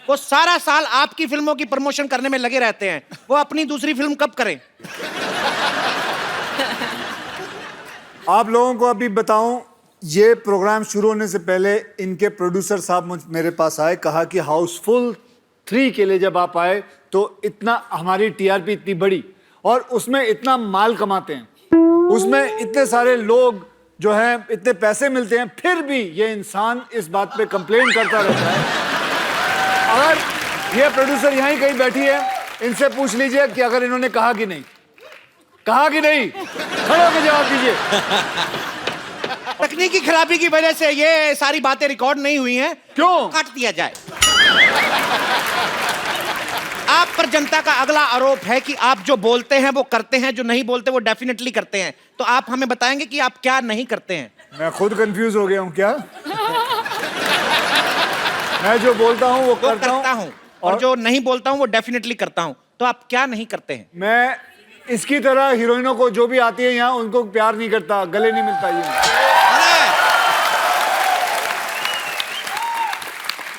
वो सारा साल आपकी फिल्मों की प्रमोशन करने में लगे रहते हैं। वो अपनी दूसरी फिल्म कब करें? आप लोगों को अभी बताऊं, ये प्रोग्राम शुरू होने से पहले इनके प्रोड्यूसर साहब मेरे पास आए, कहा कि हाउसफुल 3 के लिए जब आप आए तो इतना हमारी टीआरपी इतनी बड़ी और उसमें इतना माल कमाते हैं, उसमें इतने सारे लोग जो हैं, इतने पैसे मिलते हैं, फिर भी ये इंसान इस बात पे कंप्लेन करता रहता है। अगर ये प्रोड्यूसर यहीं कहीं बैठी है, इनसे पूछ लीजिए कि अगर इन्होंने कहा कि नहीं, खड़े होकर जवाब दीजिए। तकनीकी खराबी की वजह से ये सारी बातें रिकॉर्ड नहीं हुई हैं। क्यों? काट दिया जाए। आप पर जनता का अगला आरोप है कि आप जो बोलते हैं वो करते हैं, जो नहीं बोलते वो डेफिनेटली करते हैं। तो आप हमें बताएंगे कि आप क्या नहीं करते हैं? मैं खुद कंफ्यूज हो गया हूँ। क्या? मैं जो बोलता हूँ वो करता हूँ और जो नहीं बोलता हूँ वो डेफिनेटली करता हूँ। तो आप क्या नहीं करते हैं? मैं इसकी तरह हीरोइनों को जो भी आती है यहाँ उनको प्यार नहीं करता, गले नहीं मिलता। ये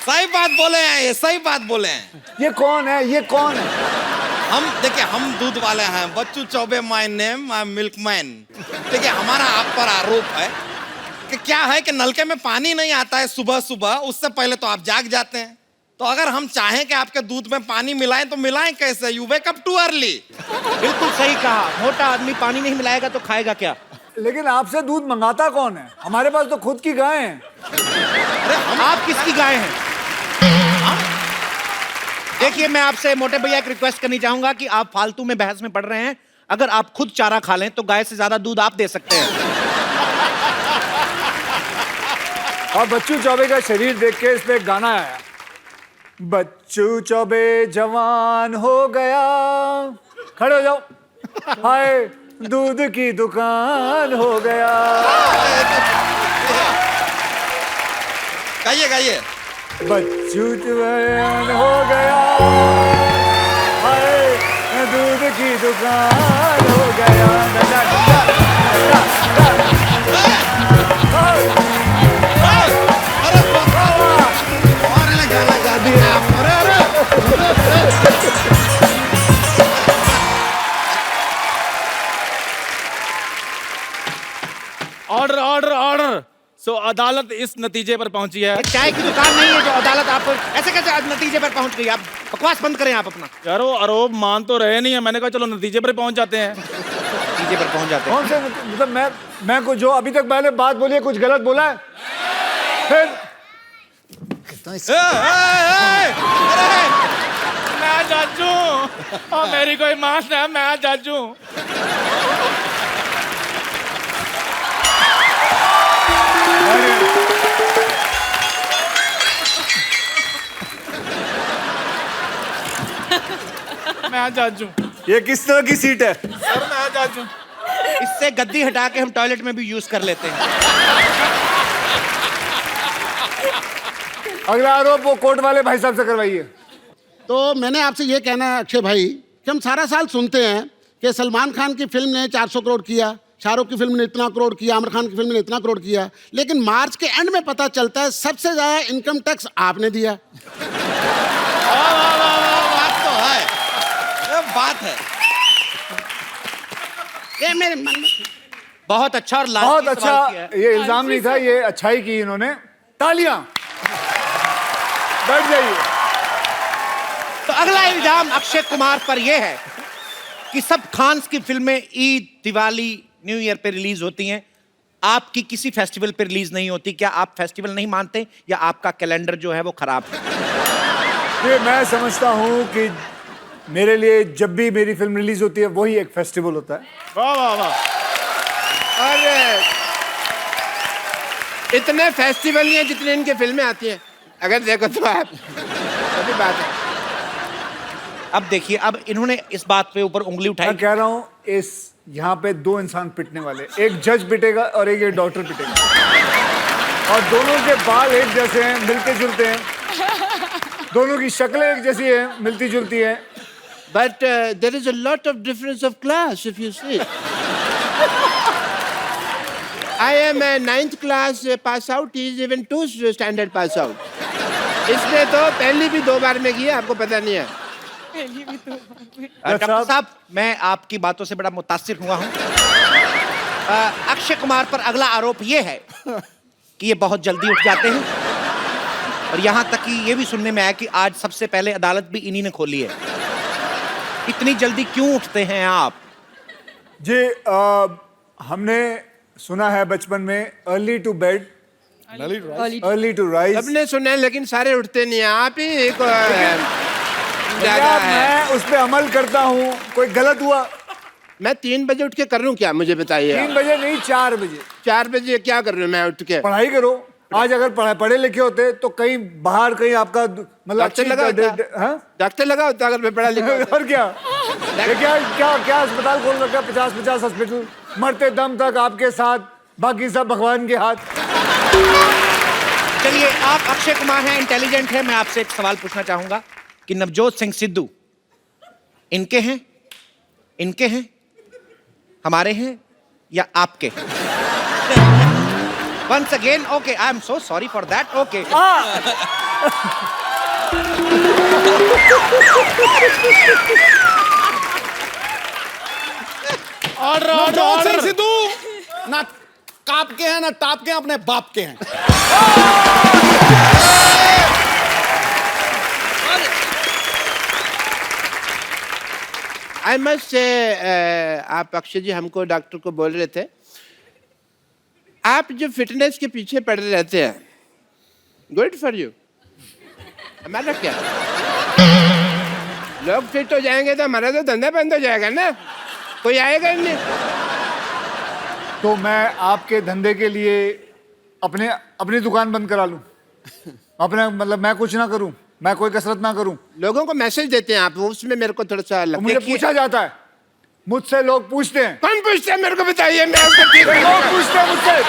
सही बात बोले हैं, ये सही बात बोले हैं। ये कौन है? ये कौन है? हम देखिए, हम दूध वाले हैं। Bachchu Choubey my name, I am milkman. देखिए, हमारा आप पर आरोप है कि क्या है कि नलके में पानी नहीं आता है सुबह सुबह, उससे पहले तो आप जाग जाते हैं। तो अगर हम चाहें कि आपके दूध में पानी मिलाएं तो मिलाएं कैसे? You wake up too early. बिल्कुल सही कहा। मोटा आदमी पानी नहीं मिलाएगा तो खाएगा क्या? लेकिन आपसे दूध मंगाता कौन है? हमारे पास तो खुद की गाय है। अरे आप किसकी गाय हैं? देखिए, मैं आपसे मोटे भैया एक रिक्वेस्ट करनी चाहूंगा कि आप फालतू में बहस में पड़ रहे हैं। अगर आप खुद चारा खा लें तो गाय से ज्यादा दूध आप दे सकते हैं। और बच्चू चौबे का शरीर देख के इस पे एक गाना आया, बच्चू चौबे जवान हो गया। खड़े हो जाओ। हाय दूध की दुकान हो गया। गाइए बच्चू जवान हो गया, हाय दूध की दुकान हो गया। Order order order. सो अदालत इस नतीजे पर पहुंची है। ये चाय की दुकान नहीं है जो अदालत आप ऐसे कैसे नतीजे पर पहुंच गई। आप बकवास बंद करें आप अपना। यार वो आरोप मान तो रहे नहीं है, मैंने कहा चलो नतीजे पर पहुंच जाते हैं। नतीजे पर पहुंच जाते हैं। कौन से मतलब मैं को जो अभी तक मैंने बात बोली है कुछ गलत बोला है? फिर मैं जज हूं और मेरी कोई मान है, मैं जज हूं। मैं जज हूं। ये किस तरह की सीट है? सर मैं जज हूं। इससे गद्दी हटा के हम टॉयलेट में भी यूज कर लेते हैं। अगला आरोप वो कोर्ट वाले भाई साहब से करवाइए। तो मैंने आपसे ये कहना है अक्षय भाई कि हम सारा साल सुनते हैं कि सलमान खान की फिल्म ने 400 करोड़ किया, शाहरुख की फिल्म ने इतना करोड़ किया, आमिर खान की फिल्म ने इतना करोड़ किया, लेकिन मार्च के एंड में पता चलता है सबसे ज्यादा इनकम टैक्स आपने दिया। बात तो है, ये बात है। ये मेरे मन में बहुत अच्छा और बहुत लाजमी अच्छा। सवाल किया है। ये इल्जाम नहीं था, ये अच्छाई की इन्होंने। तालियां। बैठ जाइए। तो अगला इल्जाम अक्षय कुमार पर यह है कि सब खान्स की फिल्में ईद, दिवाली, न्यू ईयर पे रिलीज होती हैं, आपकी किसी फेस्टिवल पे रिलीज नहीं होती। क्या आप फेस्टिवल नहीं मानते या आपका कैलेंडर जो है वो खराब है? ये मैं समझता हूँ कि मेरे लिए जब भी मेरी फिल्म रिलीज होती है वही एक फेस्टिवल होता है। वाह वाह वाह। और इतने फेस्टिवल नहीं है जितने इनके फिल्में आती हैं। अगर देखो तो आप सभी बात है। अब देखिए, अब इन्होंने इस बात पे ऊपर उंगली उठाई। मैं कह रहा हूँ इस यहाँ पे दो इंसान पिटने वाले, एक जज पिटेगा और एक ये डॉक्टर पिटेगा, और दोनों के बाल एक जैसे हैं, मिलते जुलते हैं, दोनों की शक्लें एक जैसी हैं, मिलती जुलती हैं। But there is a lot of difference of class if you see. I am a 9th class pass out. He is even 2 standard pass out. इसने तो पहली भी 2 बार में की है, आपको पता नहीं है। डॉक्टर साहब, मैं आपकी बातों से बड़ा मुतासिर हुआ हूँ। अक्षय कुमार पर अगला आरोप ये है कि ये बहुत जल्दी उठ जाते हैं, और यहाँ तक कि ये भी सुनने में आया कि आज सबसे पहले अदालत भी इन्हीं ने खोली है। इतनी जल्दी क्यों उठते हैं आप? जी हमने सुना है बचपन में early to bed early to rise. सबने सुना है लेकिन सारे उठते नहीं हैं। आप ही एक क्या मैं उस पर अमल करता हूँ? कोई गलत हुआ? मैं 3 बजे उठ के कर रहा हूँ क्या, मुझे बताइए। 3 बजे नहीं, 4 बजे। 4 बजे क्या कर रहा हूँ मैं उठ के? पढ़ाई करो। आज अगर पढ़े लिखे होते तो कहीं बाहर कहीं आपका मतलब डॉक्टर लगा होता। डॉक्टर लगा होता अगर मैं पढ़ा लिखा होता। और क्या क्या अस्पताल खोल रखा है? 50 हॉस्पिटल, मरते दम तक आपके साथ, बाकी सब भगवान के हाथ। चलिए, आप अक्षय कुमार हैं, इंटेलिजेंट हैं, मैं आपसे एक सवाल पूछना चाहूंगा कि नवजोत सिंह सिद्धू इनके हैं, इनके हैं, हमारे हैं या आपके? Once again, okay, I am so sorry for that. Okay. Order order Navjot Singh order. Sidhu ना काप के हैं ना टाप के हैं, अपने बाप के हैं। आई मस्ट से आप अक्षय जी हमको डॉक्टर को बोल रहे थे, आप जो फिटनेस के पीछे पड़े रहते हैं, गुड फॉर यू। हमारा क्या, लोग फिट हो जाएंगे तो हमारा तो धंधा बंद हो जाएगा ना, कोई आएगा ही नहीं। तो मैं आपके धंधे के लिए अपनी दुकान बंद करा लूं? अपने मतलब मैं कुछ ना करूं, मैं कोई कसरत ना करूं? लोगों को मैसेज देते हैं आप, उसमें मेरे को थोड़ा सा तो मुझे पूछा जाता है, मुझसे लोग पूछते हैं। कौन पूछते हैं मेरे को बताइए, मैं उसको ठीक लोग पूछते हैं मुझसे।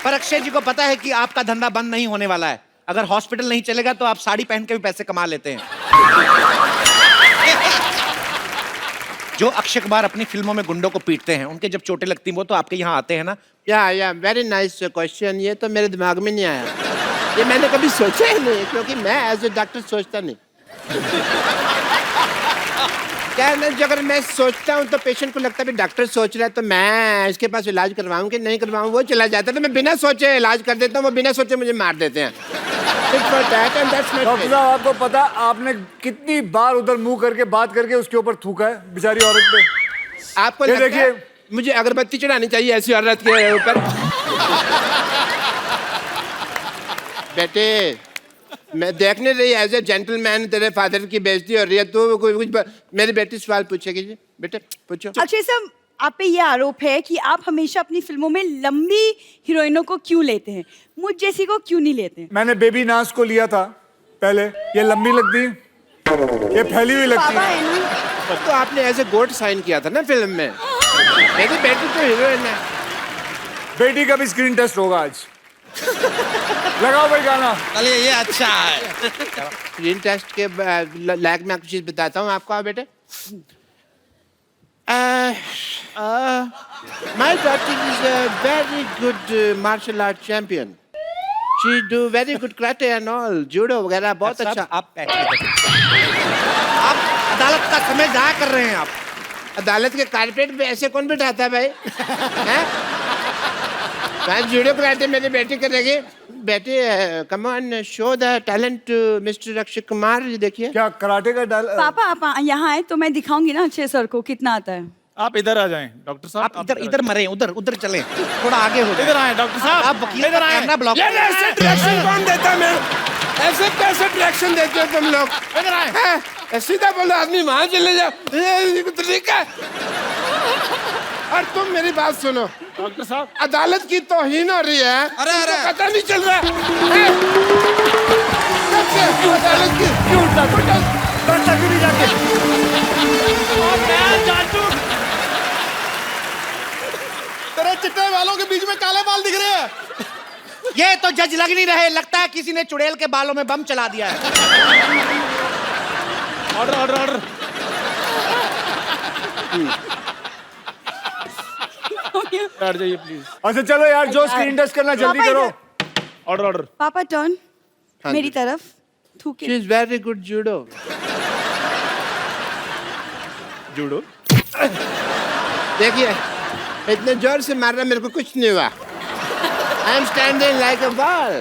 पर अक्षय जी को पता है कि आपका धंधा बंद नहीं होने वाला है। अगर हॉस्पिटल नहीं चलेगा तो आप साड़ी पहन के भी पैसे कमा लेते हैं। जो अक्षय कुमार अपनी फिल्मों में गुंडों को पीटते हैं, उनके जब चोटें लगती हैं वो तो आपके यहाँ आते हैं ना? या वेरी नाइस क्वेश्चन। ये तो मेरे दिमाग में नहीं आया, ये मैंने कभी सोचा ही नहीं, क्योंकि मैं एज ए डॉक्टर सोचता नहीं। क्या है ना, जो अगर मैं सोचता हूँ तो पेशेंट को लगता है भी डॉक्टर सोच रहा है तो मैं इसके पास इलाज करवाऊँ कि नहीं करवाऊँ, वो चला जाता है तो मैं बिना सोचे इलाज कर देता हूँ, वो बिना सोचे मुझे मार देते हैं। डॉक्टर साहब आपको पता आपने कितनी बार उधर मुंह करके बात करके उसके ऊपर थूका है बेचारी औरत पे। आपको ये लगता है देखिए। मुझे अगरबत्ती चढ़ानी चाहिए ऐसी औरत के ऊपर? बेटे मैं देखने रही एज ए जेंटलमैन तेरे फादर की बेइज्जती हो रही है, तो कुछ मेरी बेटी सवाल पूछेगी जी, बेटे पूछो। अक्षय सर, आप पे ये आरोप है कि आप हमेशा अपनी फिल्मों में लंबी हीरोइनों को क्यों लेते हैं, मुझ जैसी को क्यों नहीं लेते हैं? मैंने बेबी नाज को लिया था पहले, ये लंबी लगती, ये फैली हुई लगती पापा है। है ना, तो आपने एज ए गोट साइन किया था ना फिल्म में, मेरी बेटी तो हीरोइन है। बेटी का भी स्क्रीन टेस्ट होगा आज। लगाओ भाई गाना। चलिए ये अच्छा है। स्क्रीन टेस्ट के लायक मैं कुछ चीज बताता हूँ आपको। बेटे my daughter is a very good martial art champion. She do very good karate and all, judo वगैरह बहुत अच्छा। आप आप अदालत का समय जाया कर रहे हैं आप। अदालत के कारपेट पे ऐसे कौन बिठाता है भाई? हैं? मैं जूडो कराटे मेरी बेटी करेगी। बेटी come on show the talent to mister Akshay Kumar. ये देखिए क्या कराटे का डाल। पापा आप यहाँ आए तो मैं दिखाऊंगी ना अक्षय सर को कितना आता है। आप इधर आ जाएं डॉक्टर साहब। आप इधर इधर मरे, उधर उधर चले, थोड़ा आगे हो जाए। इधर आए डॉक्टर साहब। आप वकील इधर आए ना ब्लॉक। यार ऐसे डायरेक्शन कौन देता है? मैं ऐसे कैसे डायरेक्शन देते हो तुम लोग? इधर आए। हैं? सीधा बोलो आदमी वहां चले जाओ, ये तरीका है। और तुम मेरी बात सुनो डॉक्टर साहब, अदालत की तौहीन हो रही है। अरे, अरे। तुमको पता नहीं चल रहा है? कैसे अदालत की क्यों उठता क्यों नहीं जाके? तेरे चिट्टे वालों के बीच में काले बाल दिख रहे हैं। ये तो जज लग नहीं रहे, लगता है किसी ने चुड़ैल के बालों में बम चला दिया है। Order order order. बैठ जाइए प्लीज। अच्छा चलो यार, जो स्क्रीन टेस्ट करना जल्दी पापा करो। Order order. पापा टर्न हाँ मेरी जी। तरफ थूके। She is very good judo. Judo. देखिए इतने जोर से मार रहा, मेरे को कुछ नहीं हुआ। I am standing like a ball.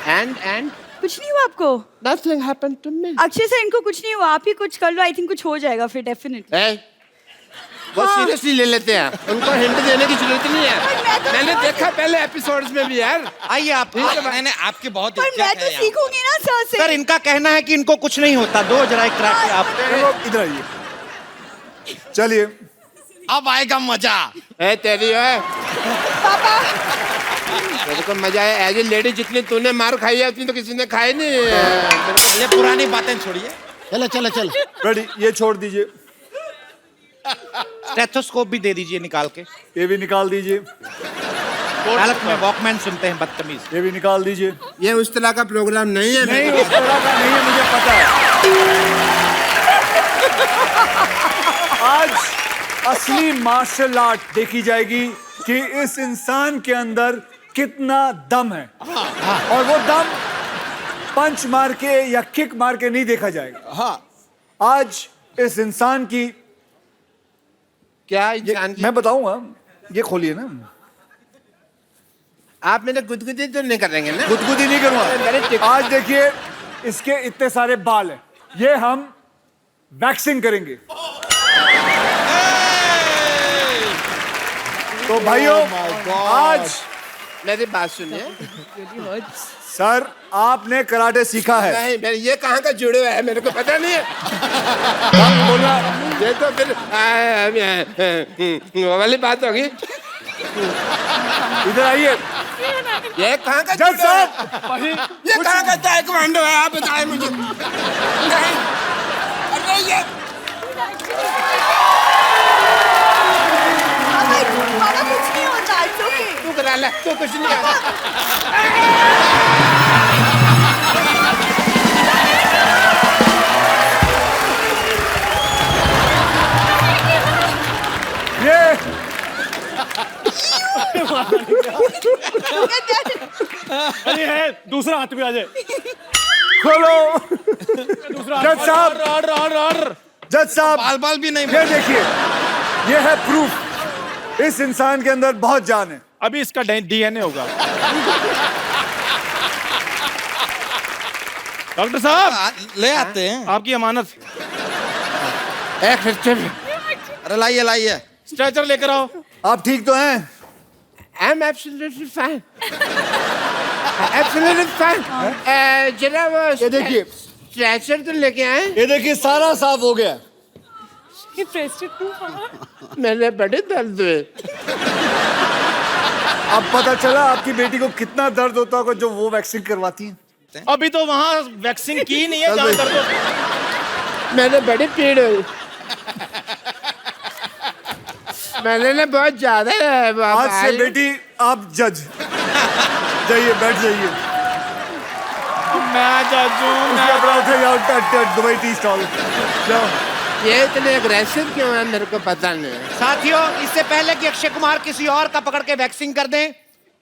And कुछ नहीं हुआ आपको? nothing happened to me. Akshay sir इनको कुछ नहीं हुआ, आप ही कुछ कर लो, आई थिंक कुछ हो जाएगा फिर डेफिनेटली। Hey, वो सीरियसली ले लेते हैं, उनको हिंट देने की जरूरत नहीं है। मैंने देखा पहले एपिसोड्स में भी यार। आइए आप। मैंने आपके बहुत पर मैं तो सीखूंगी ना सर से। सर इनका कहना है कि इनको कुछ नहीं होता। दो जरा एक कराटे आप। चलो इधर आइए। चलिए अब आएगा मजा। है तेरी है पापा मेरे को मजा आया। एज ए लेडी जितनी तूने मार खाई है उतनी तो किसी ने खाई नहीं है। ये पुरानी बातें छोड़िए। चलो चलो चलो। रेडी, ये छोड़ दीजिए, स्टेथोस्कोप भी दे दीजिए निकाल के। ये भी निकाल दीजिए, अदालत में वॉकमैन सुनते हैं बदतमीज। ये भी निकाल दीजिए। ये उस तरह का प्रोग्राम नहीं है। नहीं उस तरह का नहीं है, मुझे पता है। आज असली मार्शल आर्ट देखी जाएगी कि इस इंसान के अंदर कितना दम है, और वो दम पंच मार के या किक मार के नहीं देखा जाएगा। हाँ आज इस इंसान की क्या इंसान की? मैं बताऊंगा, ये खोलिए ना। आप मेरे गुदगुदी तो नहीं करेंगे ना? गुदगुदी नहीं करूंगा। आज देखिए इसके इतने सारे बाल हैं, ये हम वैक्सिंग करेंगे। तो भाइयों आज मेरी बात सुनिए। सर आपने कराटे सीखा है। नहीं ये कहाँ का जुड़ो है मेरे को पता नहीं है। बोला ये तो फिर वो वाली बात होगी। इधर आइए। ये कहाँ का जज जुड़ो है? साहब ये कहाँ का ताइक्वांडो है? आप बताएं मुझे। नहीं अरे ये पापा कुछ नहीं होता, it's okay। तू करा ले, तू कुछ नहीं आता। ये अरे है दूसरा हाथ भी आ जाए। खोलो। जज साहब, ऑर्डर। जज साहब, बाल बाल भी नहीं ये देखिए, ये है प्रूफ। इस इंसान के अंदर बहुत जान है। अभी इसका डीएनए होगा। डॉक्टर साहब ले आते हैं। आपकी अमानत। अरे लाइए लाइए। स्ट्रेचर लेकर आओ। आप ठीक तो हैं? I'm absolutely fine. Absolutely fine. जरा वो ये देखिए, स्ट्रेचर तो लेके आए। ये देखिए, सारा साफ हो गया। मैंने बड़े दर्द हुए। अब पता चला आपकी बेटी को कितना दर्द होता होगा जो वो वैक्सीन करवाती है। अभी तो वहां वैक्सीन की नहीं है जहां दर्द हो। मैंने बड़े पीड़ हुई। मैंने ना बहुत ज्यादा आज से बेटी आप जज। जाइए, बैठ जाइए। मैं जज हूं। दुबई टी स्टॉल जाओ। ये इतने अग्रेसिव क्यों है मेरे को पता नहीं। साथियों, इससे पहले कि अक्षय कुमार किसी और का पकड़ के वैक्सीन कर दें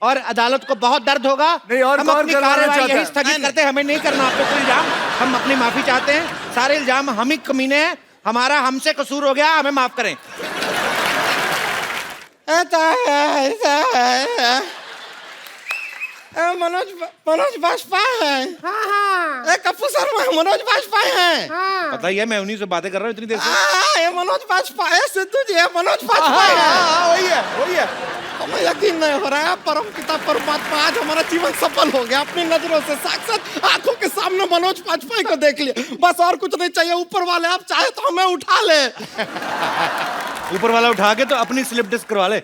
और अदालत को बहुत दर्द होगा, नहीं, और हम कौन अपनी करवाना कार्रवाई चाहता यही है? स्थगित करते हैं। हमें नहीं करना आप पे कोई इल्जाम। हम अपनी माफी चाहते हैं। सारे इल्जाम हम ही कमीने हैं। हमारा हमसे कसूर हो गया, हमें माफ करें। मनोज बाजपेयी है। हाँ। कप्पू शर्मा मनोज बाजपेयी है। पता ही है, मैं उन्हीं से बातें कर रहा हूँ इतनी देर से। ये मनोज बाजपेयी, सिद्धू जी है, मनोज बाजपेयी है। वही है। हमें यकीन नहीं हो रहा है। परम पिता परमात्मा, आज हमारा जीवन सफल हो गया। अपनी नजरों से साक्षात आंखों के सामने मनोज बाजपेयी को देख लिया। बस और कुछ नहीं चाहिए। ऊपर वाले आप चाहे तो हमें उठा ले। ऊपर वाला उठा के तो अपनी स्लिप डिस्क करवा ले।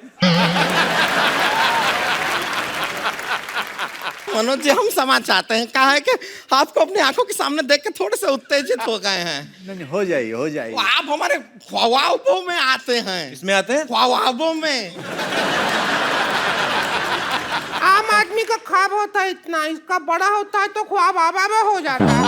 मनोज जी, हम क्षमा चाहते हैं। कहा है कि आपको अपनी आंखों के सामने देख के थोड़े से उत्तेजित हो गए हैं। नहीं, हो जाइए, हो जाइए। आप हमारे ख्वाबों में आते हैं। इसमें आते हैं ख्वाबों में। आम आदमी का ख्वाब होता है इतना, इसका बड़ा होता है तो ख्वाब आबा हो जाता है।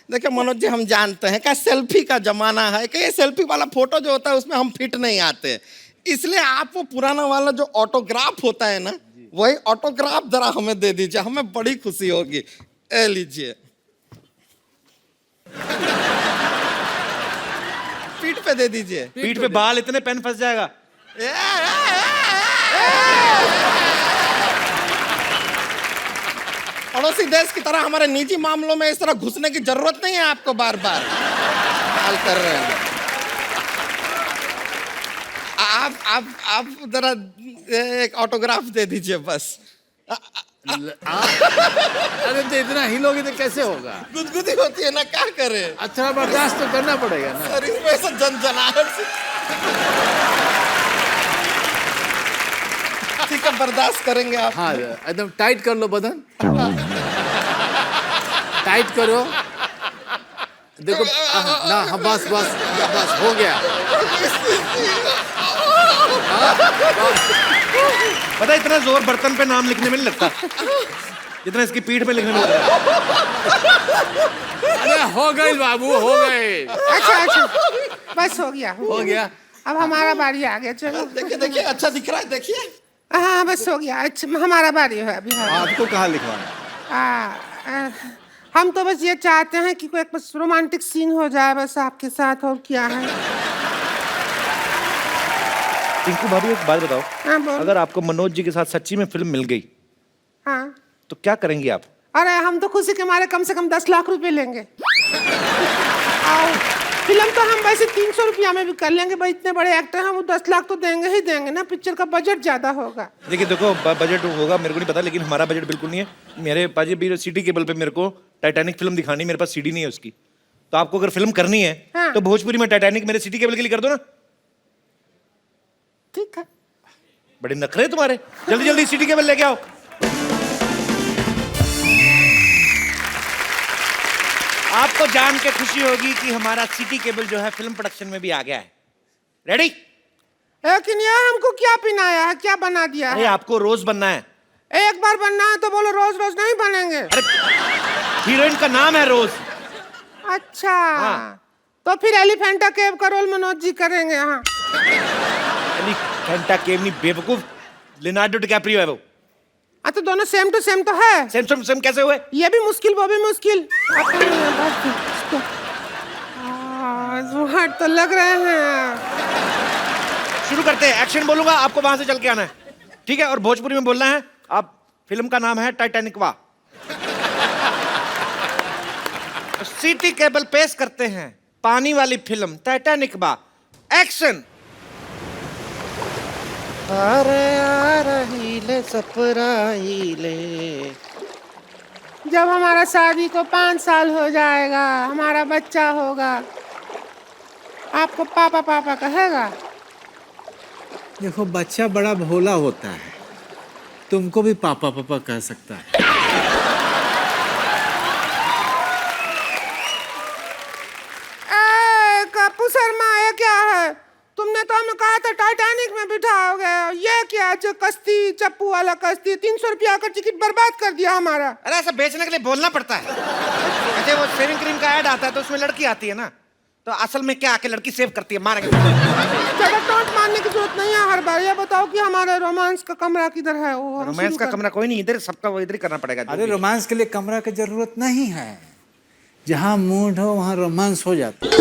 देखिए मनोज जी, हम जानते हैं कि सेल्फी का जमाना है कि ये सेल्फी वाला फोटो जो होता है उसमें हम फिट नहीं आते। इसलिए आप वो पुराना वाला जो ऑटोग्राफ होता है ना, वही ऑटोग्राफ जरा हमें दे दीजिए। हमें बड़ी खुशी होगी। ए लीजिए। पीठ पे दे दीजिए। पीठ पे बाल इतने पेन फंस जाएगा। पड़ोसी देश की तरह हमारे निजी मामलों में इस तरह घुसने की जरूरत नहीं है। आपको बार बार हाल कर रहे हैं। आप जरा एक ऑटोग्राफ दे दीजिए बस। अरे तो इतना हिलोगे तो कैसे होगा? गुदगुदी होती है ना, क्या करे। अच्छा, बर्दाश्त तो करना पड़ेगा ना। सर, इसमें से जनजनाहट से। ठीक है, बर्दाश्त करेंगे आप। हाँ, एकदम टाइट कर लो बदन। टाइट करो। देखो ना, हाँ, बस बस बस हो गया। पता है, इतना जोर बर्तन पे नाम लिखने में नहीं लगता जितना इसकी पीठ पे लिखने में लगता है। अरे हो गई बाबू, हो गए। अच्छा, बस हो गया। अब हमारा बारी आ गया। चलो देखिए, अच्छा दिख रहा है। देखिए, हाँ, बस हो गया। अच्छा, हमारा बारी है अभी। आपको कहाँ लिखवाना? हम तो बस ये चाहते हैं कि कोई एक बस रोमांटिक सीन हो जाए बस आपके साथ, और क्या है। टिंकू भाभी, एक बात बताओ। हाँ, बोल। अगर आपको मनोज जी के साथ सच्ची में फिल्म मिल गई, हाँ, तो क्या करेंगी आप? अरे हम तो खुशी के मारे कम से कम 10 लाख रुपए लेंगे। और फिल्म तो हम वैसे 300 रुपया में भी कर लेंगे भाई। इतने बड़े एक्टर हैं, वो 10 लाख तो देंगे ही देंगे ना। पिक्चर का बजट ज्यादा होगा। देखिए, देखो, बजट होगा मेरे को नहीं पता, लेकिन हमारा बजट बिल्कुल नहीं है। मेरे पास भी सिटी केबल पे मेरे को टाइटैनिक फिल्म दिखानी, मेरे पास सीडी नहीं है उसकी। तो आपको अगर फिल्म करनी है, हाँ। तो भोजपुरी में टाइटैनिक मेरे सिटी केबल के लिए कर दो ना। ठीक है। बड़े नखरे तुम्हारे। जल्दी जल्दी सिटी केबल लेके आओ। आपको जान के खुशी होगी कि हमारा सिटी केबल जो है फिल्म प्रोडक्शन में भी आ गया है। रेडी? लेकिन यार हमको क्या पिनाया है, क्या बना दिया अरे है? आपको रोज बनना है। एक बार बनना है तो बोलो, रोज रोज नहीं बनेंगे। अरे हीरोइन का नाम है रोज। अच्छा, हाँ। तो फिर एलिफेंटा केव का रोल मनोज जी करेंगे। हाँ, एलिफेंटा केव नहीं बेवकूफ, लियोनार्डो डिकैप्रियो है वो। हाँ तो दोनों सेम टू सेम तो है। सेम सेम सेम कैसे हुए? ये भी मुश्किल वो भी मुश्किल। स्मार्ट तो लग रहे हैं। शुरू करते हैं। एक्शन बोलूंगा, आपको वहां से चल के आना है, ठीक है? और भोजपुरी में बोलना है। आप फिल्म का नाम है टाइटैनिकवा। सिटी केबल पेश करते हैं पानी वाली फिल्म टाइटैनिकवा। एक्शन। अरे आ रही ले सपराई ले। जब हमारा शादी को 5 साल हो जाएगा, हमारा बच्चा होगा, आपको पापा पापा कहेगा? देखो बच्चा बड़ा भोला होता है, तुमको भी पापा पापा कह सकता है। कपूर शर्मा, ये क्या है? तुमने तो हमें कहा था टाइटैनिक में बिठाओगे, ये क्या जो कश्ती, चप्पू वाला कश्ती, 300 रुपया का टिकट बर्बाद कर दिया हमारा। अरे ऐसा बेचने के लिए बोलना पड़ता है। अच्छा वो शेविंग क्रीम का ऐड आता है तो उसमें लड़की आती है ना, तो असल में क्या आके लड़की सेव करती है, मारेंगे। ज्यादा टोंट मारने की जरूरत नहीं है हर बार। ये बताओ कि हमारे रोमांस का कमरा किधर है? वो रोमांस का कमरा कोई नहीं, इधर सबका वो इधर ही करना पड़ेगा। अरे रोमांस के लिए कमरा की जरूरत नहीं है, जहाँ मूड हो वहाँ रोमांस हो जाता है।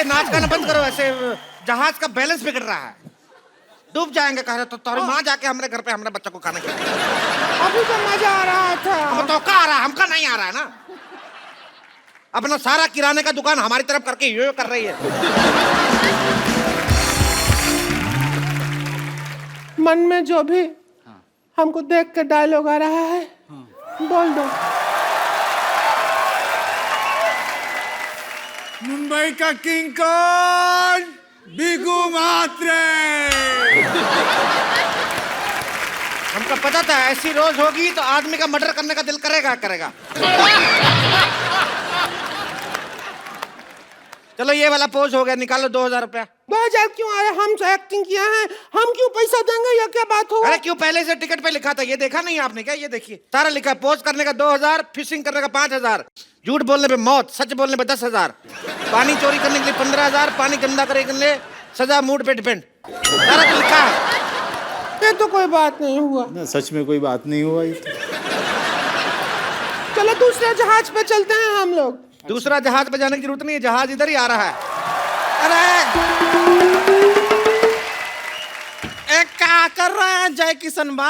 नाच गाना बंद करो, ऐसे जहाज का बैलेंस बिगड़ रहा है, डूब जाएंगे। कह रहे तो तुम्हारी माँ जाके हमारे घर पे हमारे बच्चों को खाना खिलाया। अभी तो मजा आ रहा था। हम तो का आ रहा है, हमका नहीं आ रहा है ना। अपना सारा किराने का दुकान हमारी तरफ करके यो कर रही है। मन में जो भी हमको देख के डायलॉग आ रहा है, बोल दो। मुंबई का किंग कौन? बिगू मात्रे। हमको पता था ऐसी रोज होगी तो आदमी का मर्डर करने का दिल करेगा। चलो ये वाला पोज हो गया, निकालो 2000 रुपया। 2000 क्यों आया? हम जो एक्टिंग किया है, हम क्यों पैसा देंगे? ये क्या बात हुआ? अरे क्यों, पहले से टिकट पे लिखा था, ये देखा नहीं आपने क्या? ये देखिए सारा लिखा है। पोज करने का 2000, फिशिंग करने का 5000, झूठ बोलने पे मौत, सच बोलने पे 10,000, पानी चोरी करने के लिए 15,000, पानी गंदा करने के लिए सजा, मूड पे डिपेंड। सारा तो लिखा है। ये तो कोई बात नहीं हुआ ना, सच में कोई बात नहीं हुआ ये तो। चलो दूसरे जहाज पे चलते हैं हम लोग। दूसरा जहाज पे जाने की जरूरत नहीं है, जहाज इधर ही आ रहा है। अरे क्या कर रहे हैं जय किशन बा?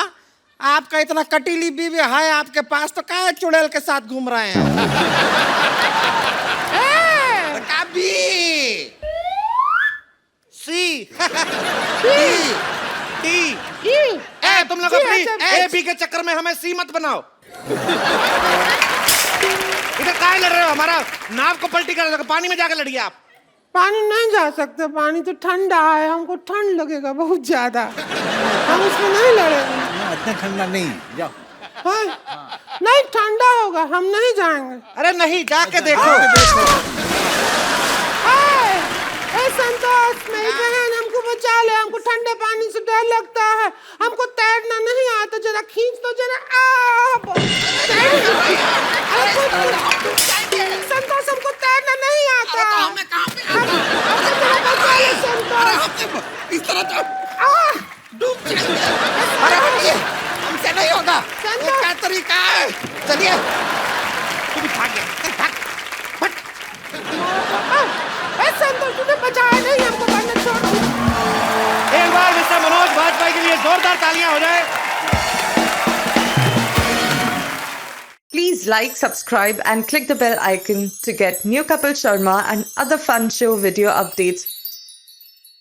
आपका इतना कटीली बीवी है आपके पास, तो क्या चुड़ैल के साथ घूम रहे हैं? कभी सी डी तुम लोग अपनी ए बी के चक्कर में हमें सी मत बनाओ। इधर काहे लड़ रहे हो? हमारा नाव को पलटी कर, पानी में जाकर लड़िए आप। पानी नहीं जा सकते, पानी तो ठंडा है, हमको ठंड लगेगा बहुत ज्यादा, हम उसमें नहीं लड़ेंगे। इतना ठंडा नहीं, जाओ। नहीं ठंडा होगा, हम नहीं जाएंगे। अरे नहीं, जाके देखो। संतोष मेरी बहन, हमको बचा ले, हमको ठंडे पानी से डर लगता है, हमको तैरना नहीं आता, जरा खींच दो जरा। संतोष हमको तैरना नहीं आता। इस तरह तो डूब जाएंगे। हमसे नहीं होगा। क्या तरीका है? चलिए तू भी भाग गया, भाग। संतोष तुझे बचाया नहीं, हमको करना छोड़ दो। एक बार मिस्टर मनोज वाजपेयी के लिए जोरदार तालियां हो जाए। Please like, subscribe and click the bell icon to get new Kapil Sharma and other fun show video updates